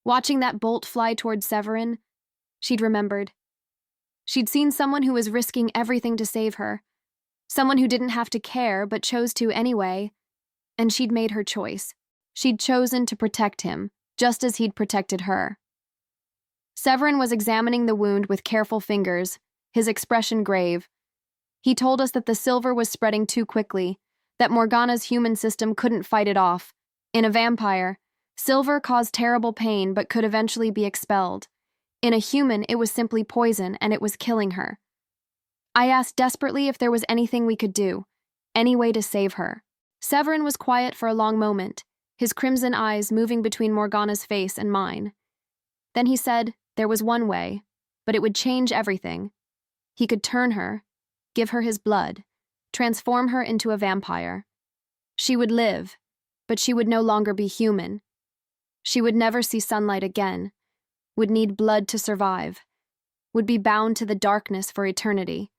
watching that bolt fly toward Severin, she'd remembered. She'd seen someone who was risking everything to save her, someone who didn't have to care but chose to anyway, and she'd made her choice. She'd chosen to protect him, just as he'd protected her. Severin was examining the wound with careful fingers, his expression grave. He told us that the silver was spreading too quickly, that Morgana's human system couldn't fight it off. In a vampire, silver caused terrible pain but could eventually be expelled. In a human, it was simply poison and it was killing her. I asked desperately if there was anything we could do, any way to save her. Severin was quiet for a long moment, his crimson eyes moving between Morgana's face and mine. Then he said there was one way, but it would change everything. He could turn her, give her his blood, transform her into a vampire. She would live, but she would no longer be human. She would never see sunlight again, would need blood to survive, would be bound to the darkness for eternity.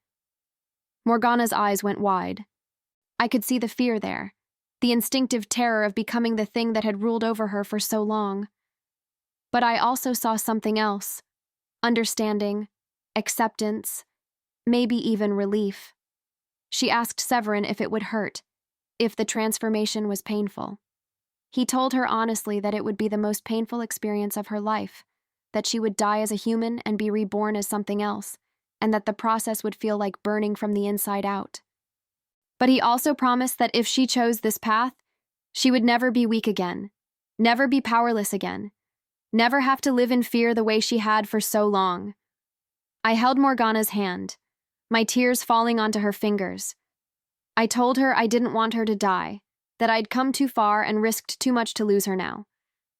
Morgana's eyes went wide. I could see the fear there, the instinctive terror of becoming the thing that had ruled over her for so long. But I also saw something else, understanding, acceptance, maybe even relief. She asked Severin if it would hurt, if the transformation was painful. He told her honestly that it would be the most painful experience of her life, that she would die as a human and be reborn as something else, and that the process would feel like burning from the inside out. But he also promised that if she chose this path, she would never be weak again. Never be powerless again. Never have to live in fear the way she had for so long. I held Morgana's hand, my tears falling onto her fingers. I told her I didn't want her to die, that I'd come too far and risked too much to lose her now.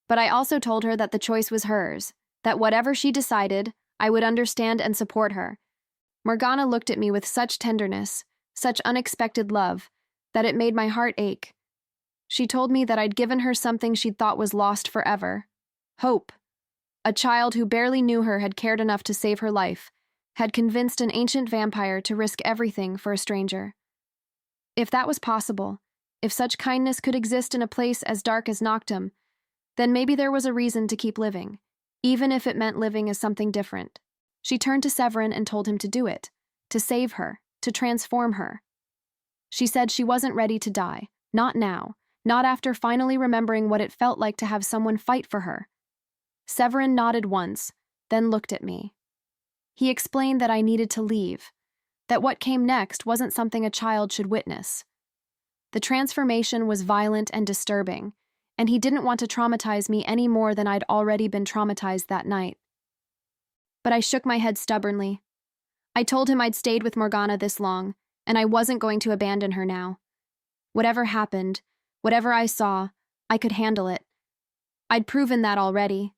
But I also told her that the choice was hers, that whatever she decided, I would understand and support her. Morgana looked at me with such tenderness, such unexpected love, that it made my heart ache. She told me that I'd given her something she'd thought was lost forever. Hope. A child who barely knew her had cared enough to save her life, had convinced an ancient vampire to risk everything for a stranger. If that was possible, if such kindness could exist in a place as dark as Noctum, then maybe there was a reason to keep living, even if it meant living as something different. She turned to Severin and told him to do it, to save her, to transform her. She said she wasn't ready to die, not now, not after finally remembering what it felt like to have someone fight for her. Severin nodded once, then looked at me. He explained that I needed to leave, that what came next wasn't something a child should witness. The transformation was violent and disturbing, and he didn't want to traumatize me any more than I'd already been traumatized that night. But I shook my head stubbornly. I told him I'd stayed with Morgana this long, and I wasn't going to abandon her now. Whatever happened, whatever I saw, I could handle it. I'd proven that already.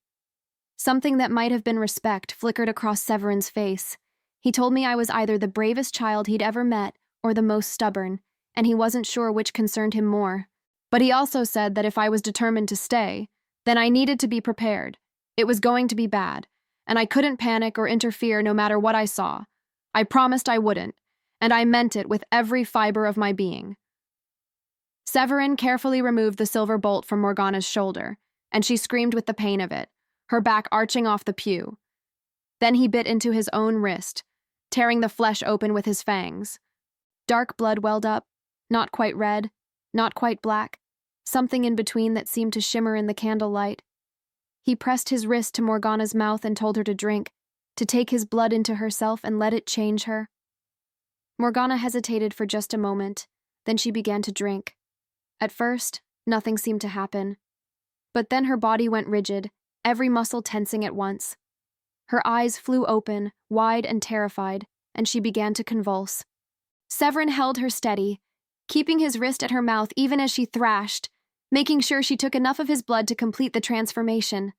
Something that might have been respect flickered across Severin's face. He told me I was either the bravest child he'd ever met or the most stubborn, and he wasn't sure which concerned him more. But he also said that if I was determined to stay, then I needed to be prepared. It was going to be bad, and I couldn't panic or interfere no matter what I saw. I promised I wouldn't, and I meant it with every fiber of my being. Severin carefully removed the silver bolt from Morgana's shoulder, and she screamed with the pain of it, her back arching off the pew. Then he bit into his own wrist, tearing the flesh open with his fangs. Dark blood welled up, not quite red, not quite black, something in between that seemed to shimmer in the candlelight. He pressed his wrist to Morgana's mouth and told her to drink, to take his blood into herself and let it change her. Morgana hesitated for just a moment, then she began to drink. At first, nothing seemed to happen. But then her body went rigid, every muscle tensing at once. Her eyes flew open, wide and terrified, and she began to convulse. Severin held her steady, keeping his wrist at her mouth even as she thrashed, making sure she took enough of his blood to complete the transformation.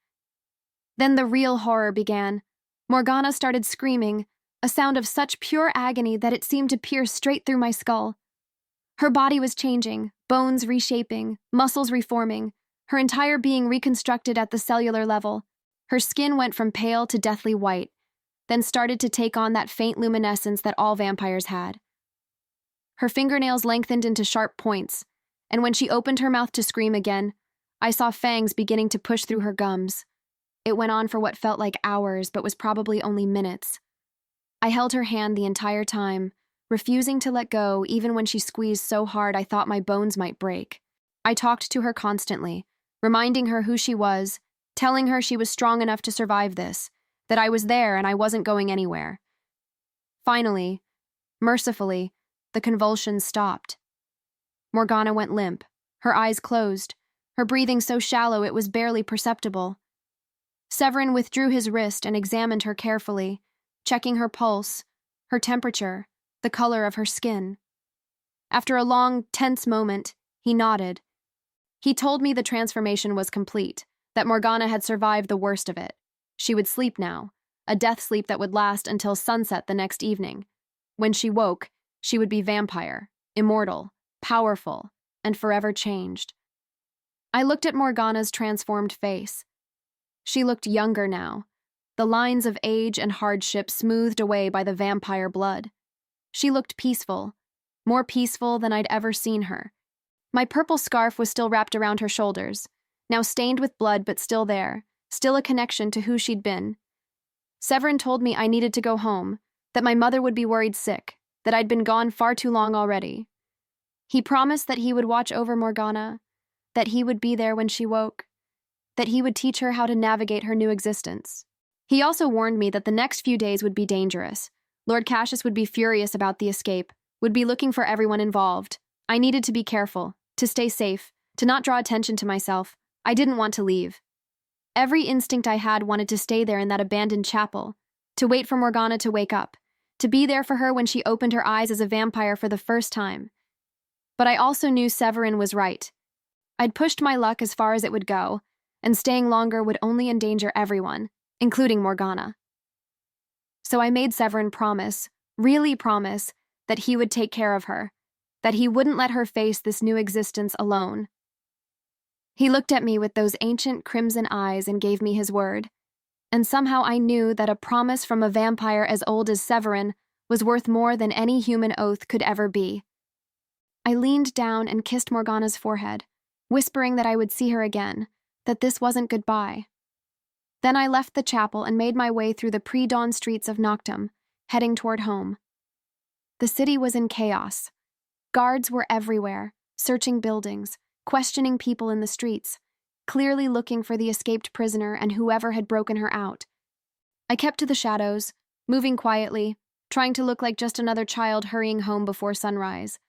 Then the real horror began. Morgana started screaming, a sound of such pure agony that it seemed to pierce straight through my skull. Her body was changing, bones reshaping, muscles reforming, her entire being reconstructed at the cellular level. Her skin went from pale to deathly white, then started to take on that faint luminescence that all vampires had. Her fingernails lengthened into sharp points, and when she opened her mouth to scream again, I saw fangs beginning to push through her gums. It went on for what felt like hours, but was probably only minutes. I held her hand the entire time, refusing to let go even when she squeezed so hard I thought my bones might break. I talked to her constantly, reminding her who she was, telling her she was strong enough to survive this, that I was there and I wasn't going anywhere. Finally, mercifully, the convulsions stopped. Morgana went limp, her eyes closed, her breathing so shallow it was barely perceptible. Severin withdrew his wrist and examined her carefully, checking her pulse, her temperature, the color of her skin. After a long, tense moment, he nodded. He told me the transformation was complete, that Morgana had survived the worst of it. She would sleep now, a death sleep that would last until sunset the next evening. When she woke, she would be vampire, immortal, powerful, and forever changed. I looked at Morgana's transformed face. She looked younger now, the lines of age and hardship smoothed away by the vampire blood. She looked peaceful, more peaceful than I'd ever seen her. My purple scarf was still wrapped around her shoulders, now stained with blood but still there, still a connection to who she'd been. Severin told me I needed to go home, that my mother would be worried sick, that I'd been gone far too long already. He promised that he would watch over Morgana, that he would be there when she woke, that he would teach her how to navigate her new existence. He also warned me that the next few days would be dangerous. Lord Cassius would be furious about the escape, would be looking for everyone involved. I needed to be careful, to stay safe, to not draw attention to myself. I didn't want to leave. Every instinct I had wanted to stay there in that abandoned chapel, to wait for Morgana to wake up, to be there for her when she opened her eyes as a vampire for the first time. But I also knew Severin was right. I'd pushed my luck as far as it would go, and staying longer would only endanger everyone, including Morgana. So I made Severin promise, really promise, that he would take care of her, that he wouldn't let her face this new existence alone. He looked at me with those ancient crimson eyes and gave me his word, and somehow I knew that a promise from a vampire as old as Severin was worth more than any human oath could ever be. I leaned down and kissed Morgana's forehead, whispering that I would see her again, that this wasn't goodbye. Then I left the chapel and made my way through the pre-dawn streets of Noctum, heading toward home. The city was in chaos. Guards were everywhere, searching buildings, questioning people in the streets, clearly looking for the escaped prisoner and whoever had broken her out. I kept to the shadows, moving quietly, trying to look like just another child hurrying home before sunrise.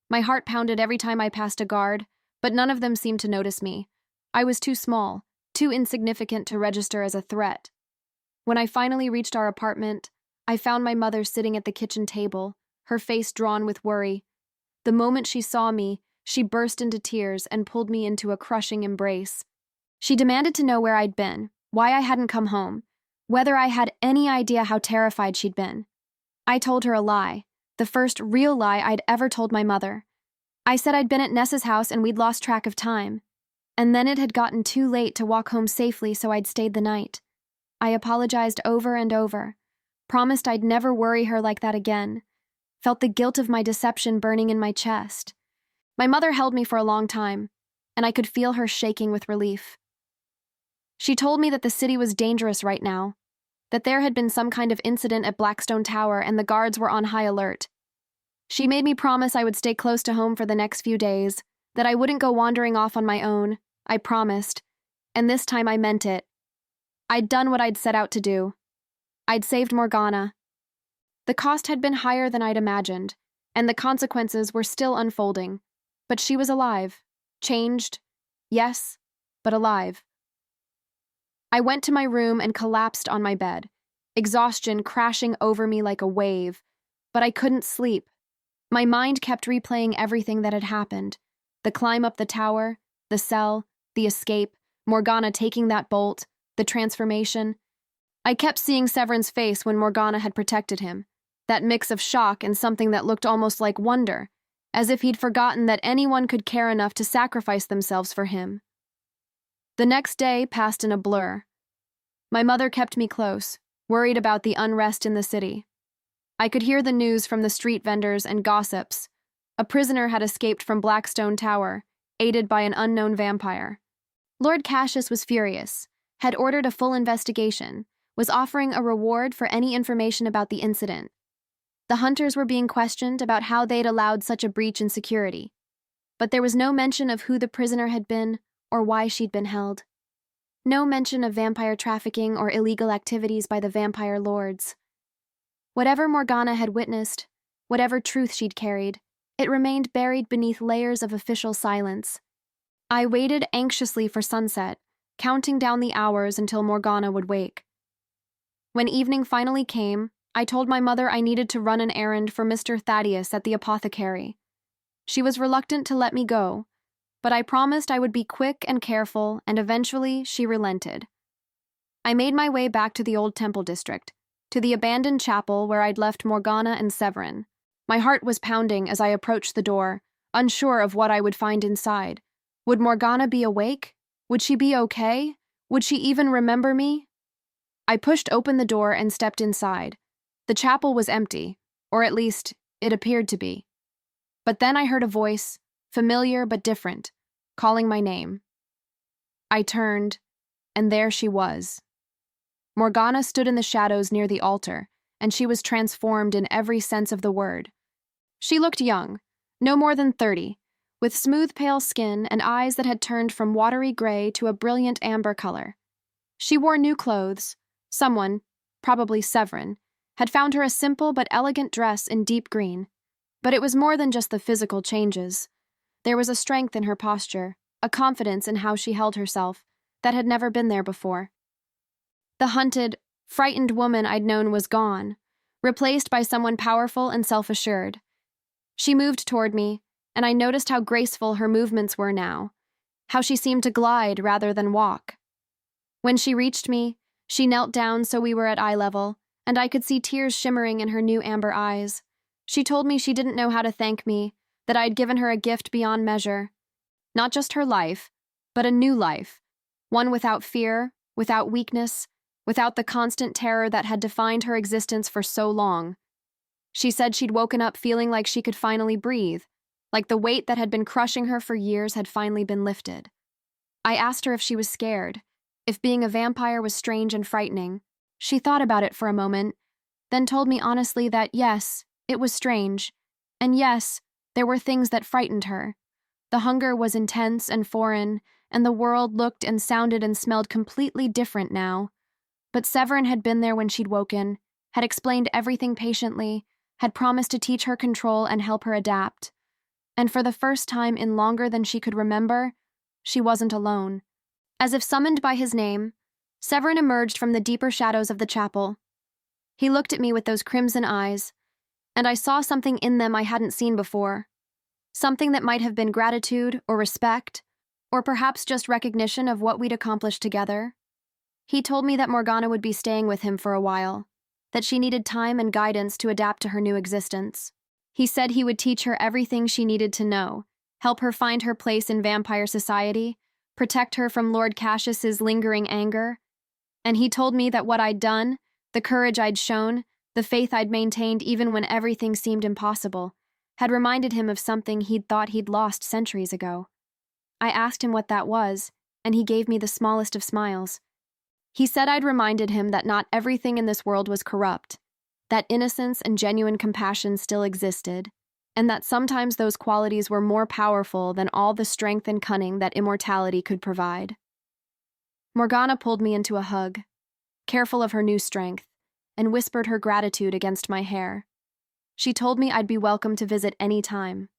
My heart pounded every time I passed a guard, but none of them seemed to notice me. I was too small, too insignificant to register as a threat. When I finally reached our apartment, I found my mother sitting at the kitchen table, her face drawn with worry. The moment she saw me, she burst into tears and pulled me into a crushing embrace. She demanded to know where I'd been, why I hadn't come home, whether I had any idea how terrified she'd been. I told her a lie, the first real lie I'd ever told my mother. I said I'd been at Nessa's house and we'd lost track of time. And then it had gotten too late to walk home safely, so I'd stayed the night. I apologized over and over, promised I'd never worry her like that again, felt the guilt of my deception burning in my chest. My mother held me for a long time, and I could feel her shaking with relief. She told me that the city was dangerous right now, that there had been some kind of incident at Blackstone Tower and the guards were on high alert. She made me promise I would stay close to home for the next few days, that I wouldn't go wandering off on my own. I promised, and this time I meant it. I'd done what I'd set out to do. I'd saved Morgana. The cost had been higher than I'd imagined, and the consequences were still unfolding. But she was alive. Changed, yes, but alive. I went to my room and collapsed on my bed, exhaustion crashing over me like a wave, but I couldn't sleep. My mind kept replaying everything that had happened. The climb up the tower, the cell, the escape, Morgana taking that bolt, the transformation. I kept seeing Severin's face when Morgana had protected him, that mix of shock and something that looked almost like wonder, as if he'd forgotten that anyone could care enough to sacrifice themselves for him. The next day passed in a blur. My mother kept me close, worried about the unrest in the city. I could hear the news from the street vendors and gossips. A prisoner had escaped from Blackstone Tower, aided by an unknown vampire. Lord Cassius was furious, had ordered a full investigation, was offering a reward for any information about the incident. The hunters were being questioned about how they'd allowed such a breach in security, but there was no mention of who the prisoner had been or why she'd been held. No mention of vampire trafficking or illegal activities by the vampire lords. Whatever Morgana had witnessed, whatever truth she'd carried, it remained buried beneath layers of official silence. I waited anxiously for sunset, counting down the hours until Morgana would wake. When evening finally came, I told my mother I needed to run an errand for Mr. Thaddeus at the apothecary. She was reluctant to let me go, but I promised I would be quick and careful, and eventually she relented. I made my way back to the old temple district, to the abandoned chapel where I'd left Morgana and Severin. My heart was pounding as I approached the door, unsure of what I would find inside. Would Morgana be awake? Would she be okay? Would she even remember me? I pushed open the door and stepped inside. The chapel was empty, or at least, it appeared to be. But then I heard a voice, familiar but different, calling my name. I turned, and there she was. Morgana stood in the shadows near the altar, and she was transformed in every sense of the word. She looked young, no more than 30, with smooth pale skin and eyes that had turned from watery gray to a brilliant amber color. She wore new clothes. Someone, probably Severin, had found her a simple but elegant dress in deep green. But it was more than just the physical changes. There was a strength in her posture, a confidence in how she held herself that had never been there before. The hunted, frightened woman I'd known was gone, replaced by someone powerful and self-assured. She moved toward me, and I noticed how graceful her movements were now, how she seemed to glide rather than walk. When she reached me, she knelt down so we were at eye level, and I could see tears shimmering in her new amber eyes. She told me she didn't know how to thank me, that I'd given her a gift beyond measure. Not just her life, but a new life, one without fear, without weakness, without the constant terror that had defined her existence for so long. She said she'd woken up feeling like she could finally breathe, like the weight that had been crushing her for years had finally been lifted. I asked her if she was scared, if being a vampire was strange and frightening. She thought about it for a moment, then told me honestly that yes, it was strange, and yes, there were things that frightened her. The hunger was intense and foreign, and the world looked and sounded and smelled completely different now. But Severin had been there when she'd woken, had explained everything patiently, had promised to teach her control and help her adapt. And for the first time in longer than she could remember, she wasn't alone. As if summoned by his name, Severin emerged from the deeper shadows of the chapel. He looked at me with those crimson eyes, and I saw something in them I hadn't seen before. Something that might have been gratitude or respect, or perhaps just recognition of what we'd accomplished together. He told me that Morgana would be staying with him for a while, that she needed time and guidance to adapt to her new existence. He said he would teach her everything she needed to know, help her find her place in vampire society, protect her from Lord Cassius's lingering anger. And he told me that what I'd done, the courage I'd shown, the faith I'd maintained even when everything seemed impossible, had reminded him of something he'd thought he'd lost centuries ago. I asked him what that was, and he gave me the smallest of smiles. He said I'd reminded him that not everything in this world was corrupt, that innocence and genuine compassion still existed, and that sometimes those qualities were more powerful than all the strength and cunning that immortality could provide. Morgana pulled me into a hug, careful of her new strength, and whispered her gratitude against my hair. She told me I'd be welcome to visit any time,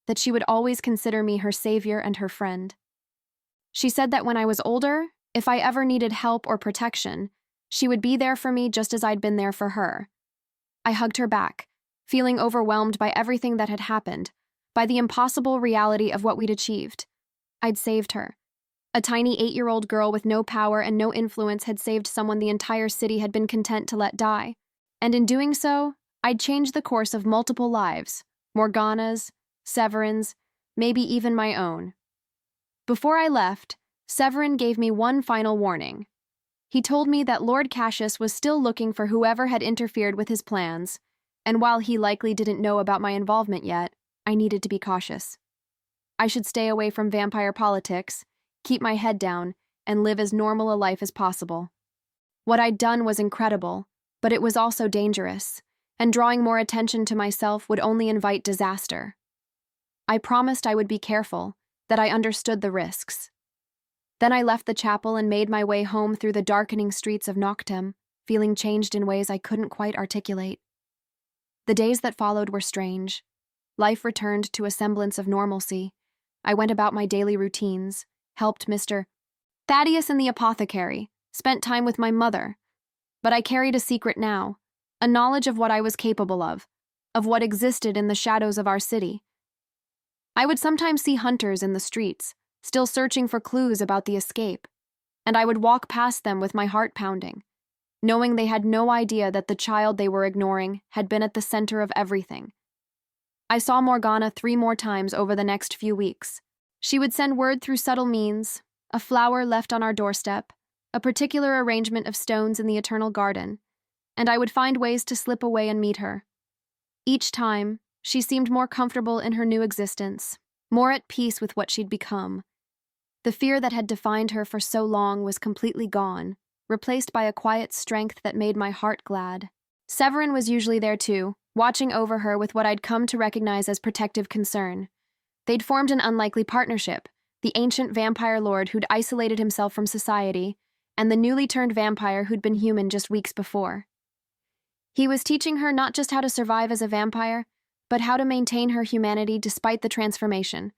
that she would always consider me her savior and her friend. She said that when I was older, if I ever needed help or protection, she would be there for me just as I'd been there for her. I hugged her back, feeling overwhelmed by everything that had happened, by the impossible reality of what we'd achieved. I'd saved her. A tiny 8-year-old girl with no power and no influence had saved someone the entire city had been content to let die. And in doing so, I'd changed the course of multiple lives, Morgana's, Severin's, maybe even my own. Before I left, Severin gave me one final warning. He told me that Lord Cassius was still looking for whoever had interfered with his plans, and while he likely didn't know about my involvement yet, I needed to be cautious. I should stay away from vampire politics, keep my head down, and live as normal a life as possible. What I'd done was incredible, but it was also dangerous, and drawing more attention to myself would only invite disaster. I promised I would be careful, that I understood the risks. Then I left the chapel and made my way home through the darkening streets of Noctem, feeling changed in ways I couldn't quite articulate. The days that followed were strange. Life returned to a semblance of normalcy. I went about my daily routines, helped Mr. Thaddeus in the apothecary, spent time with my mother. But I carried a secret now, a knowledge of what I was capable of what existed in the shadows of our city. I would sometimes see hunters in the streets, still searching for clues about the escape, and I would walk past them with my heart pounding, knowing they had no idea that the child they were ignoring had been at the center of everything. I saw Morgana 3 more times over the next few weeks. She would send word through subtle means, a flower left on our doorstep, a particular arrangement of stones in the eternal garden, and I would find ways to slip away and meet her. Each time, she seemed more comfortable in her new existence, more at peace with what she'd become. The fear that had defined her for so long was completely gone, replaced by a quiet strength that made my heart glad. Severin was usually there too, watching over her with what I'd come to recognize as protective concern. They'd formed an unlikely partnership, the ancient vampire lord who'd isolated himself from society, and the newly turned vampire who'd been human just weeks before. He was teaching her not just how to survive as a vampire, but how to maintain her humanity despite the transformation.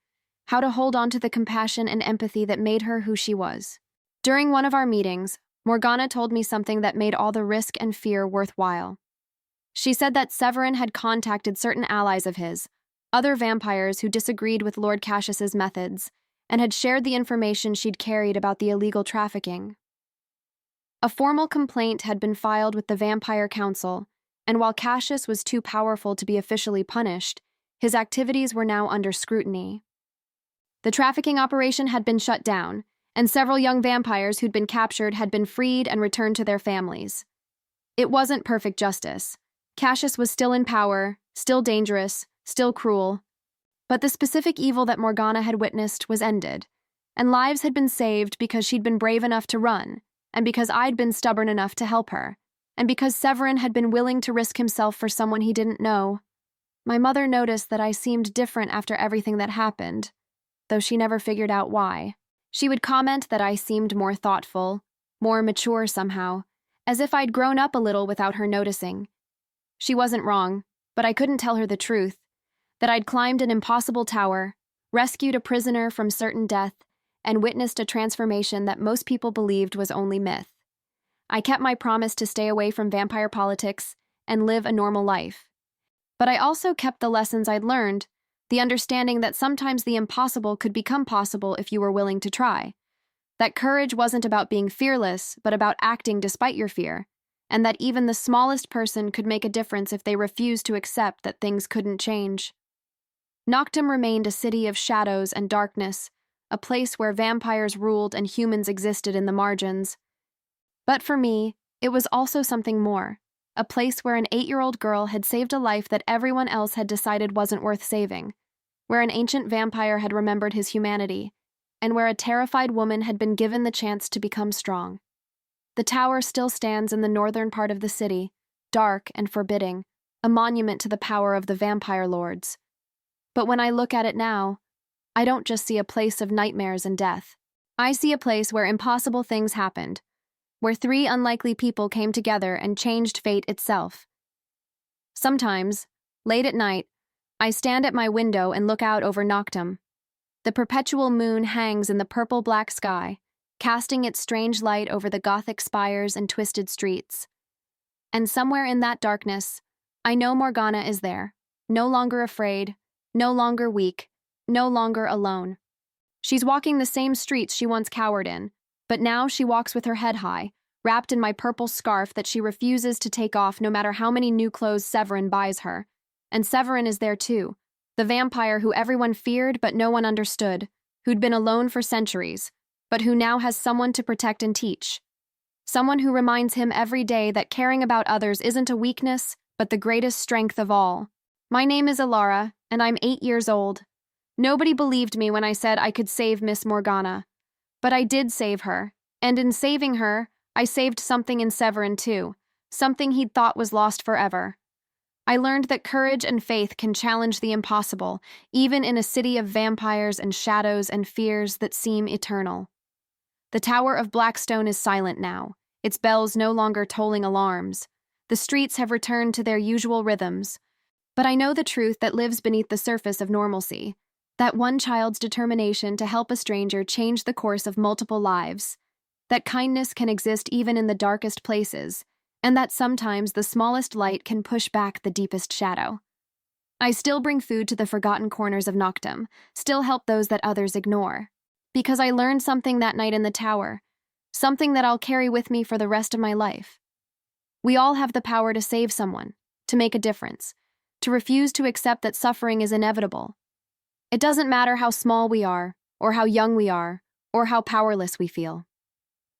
how to hold on to the compassion and empathy that made her who she was. During one of our meetings, Morgana told me something that made all the risk and fear worthwhile. She said that Severin had contacted certain allies of his, other vampires who disagreed with Lord Cassius's methods, and had shared the information she'd carried about the illegal trafficking. A formal complaint had been filed with the Vampire Council, and while Cassius was too powerful to be officially punished, his activities were now under scrutiny. The trafficking operation had been shut down, and several young vampires who'd been captured had been freed and returned to their families. It wasn't perfect justice. Cassius was still in power, still dangerous, still cruel. But the specific evil that Morgana had witnessed was ended, and lives had been saved because she'd been brave enough to run, and because I'd been stubborn enough to help her, and because Severin had been willing to risk himself for someone he didn't know. My mother noticed that I seemed different after everything that happened, though she never figured out why. She would comment that I seemed more thoughtful, more mature somehow, as if I'd grown up a little without her noticing. She wasn't wrong, but I couldn't tell her the truth, that I'd climbed an impossible tower, rescued a prisoner from certain death, and witnessed a transformation that most people believed was only myth. I kept my promise to stay away from vampire politics and live a normal life. But I also kept the lessons I'd learned, the understanding that sometimes the impossible could become possible if you were willing to try. That courage wasn't about being fearless, but about acting despite your fear, and that even the smallest person could make a difference if they refused to accept that things couldn't change. Noctum remained a city of shadows and darkness, a place where vampires ruled and humans existed in the margins. But for me, it was also something more, a place where an 8-year-old girl had saved a life that everyone else had decided wasn't worth saving, where an ancient vampire had remembered his humanity, and where a terrified woman had been given the chance to become strong. The tower still stands in the northern part of the city, dark and forbidding, a monument to the power of the vampire lords. But when I look at it now, I don't just see a place of nightmares and death. I see a place where impossible things happened, where 3 unlikely people came together and changed fate itself. Sometimes, late at night, I stand at my window and look out over Noctum. The perpetual moon hangs in the purple-black sky, casting its strange light over the Gothic spires and twisted streets. And somewhere in that darkness, I know Morgana is there, no longer afraid, no longer weak, no longer alone. She's walking the same streets she once cowered in, but now she walks with her head high, wrapped in my purple scarf that she refuses to take off no matter how many new clothes Severin buys her. And Severin is there too, the vampire who everyone feared but no one understood, who'd been alone for centuries, but who now has someone to protect and teach. Someone who reminds him every day that caring about others isn't a weakness, but the greatest strength of all. My name is Elara, and I'm 8 years old. Nobody believed me when I said I could save Miss Morgana. But I did save her, and in saving her, I saved something in Severin too, something he'd thought was lost forever. I learned that courage and faith can challenge the impossible, even in a city of vampires and shadows and fears that seem eternal. The Tower of Blackstone is silent now, its bells no longer tolling alarms. The streets have returned to their usual rhythms. But I know the truth that lives beneath the surface of normalcy, that one child's determination to help a stranger changed the course of multiple lives, that kindness can exist even in the darkest places, and that sometimes the smallest light can push back the deepest shadow. I still bring food to the forgotten corners of Noctum, still help those that others ignore, because I learned something that night in the tower, something that I'll carry with me for the rest of my life. We all have the power to save someone, to make a difference, to refuse to accept that suffering is inevitable. It doesn't matter how small we are, or how young we are, or how powerless we feel.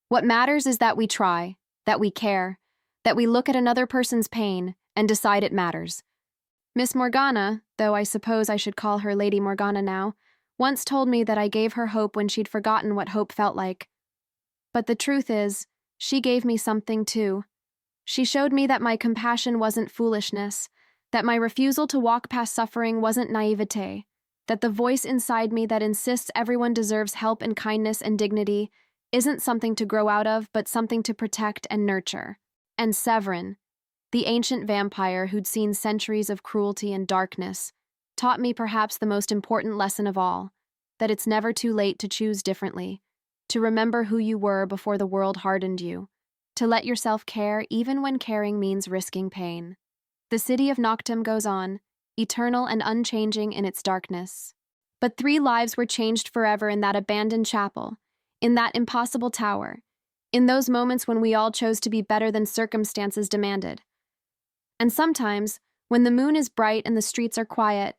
What matters is that we try, that we care, that we look at another person's pain and decide it matters. Miss Morgana, though I suppose I should call her Lady Morgana now, once told me that I gave her hope when she'd forgotten what hope felt like. But the truth is, she gave me something too. She showed me that my compassion wasn't foolishness, that my refusal to walk past suffering wasn't naivete, that the voice inside me that insists everyone deserves help and kindness and dignity isn't something to grow out of, but something to protect and nurture. And Severin, the ancient vampire who'd seen centuries of cruelty and darkness, taught me perhaps the most important lesson of all, that it's never too late to choose differently, to remember who you were before the world hardened you, to let yourself care even when caring means risking pain. The city of Noctum goes on, eternal and unchanging in its darkness. But 3 lives were changed forever in that abandoned chapel, in that impossible tower, in those moments when we all chose to be better than circumstances demanded. And sometimes, when the moon is bright and the streets are quiet,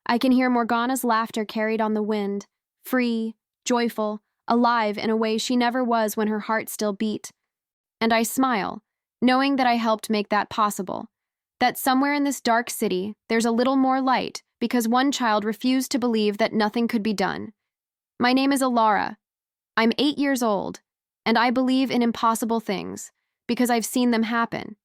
I can hear Morgana's laughter carried on the wind, free, joyful, alive in a way she never was when her heart still beat. And I smile, knowing that I helped make that possible, that somewhere in this dark city there's a little more light because one child refused to believe that nothing could be done. My name is Alara. I'm 8 years old, and I believe in impossible things because I've seen them happen.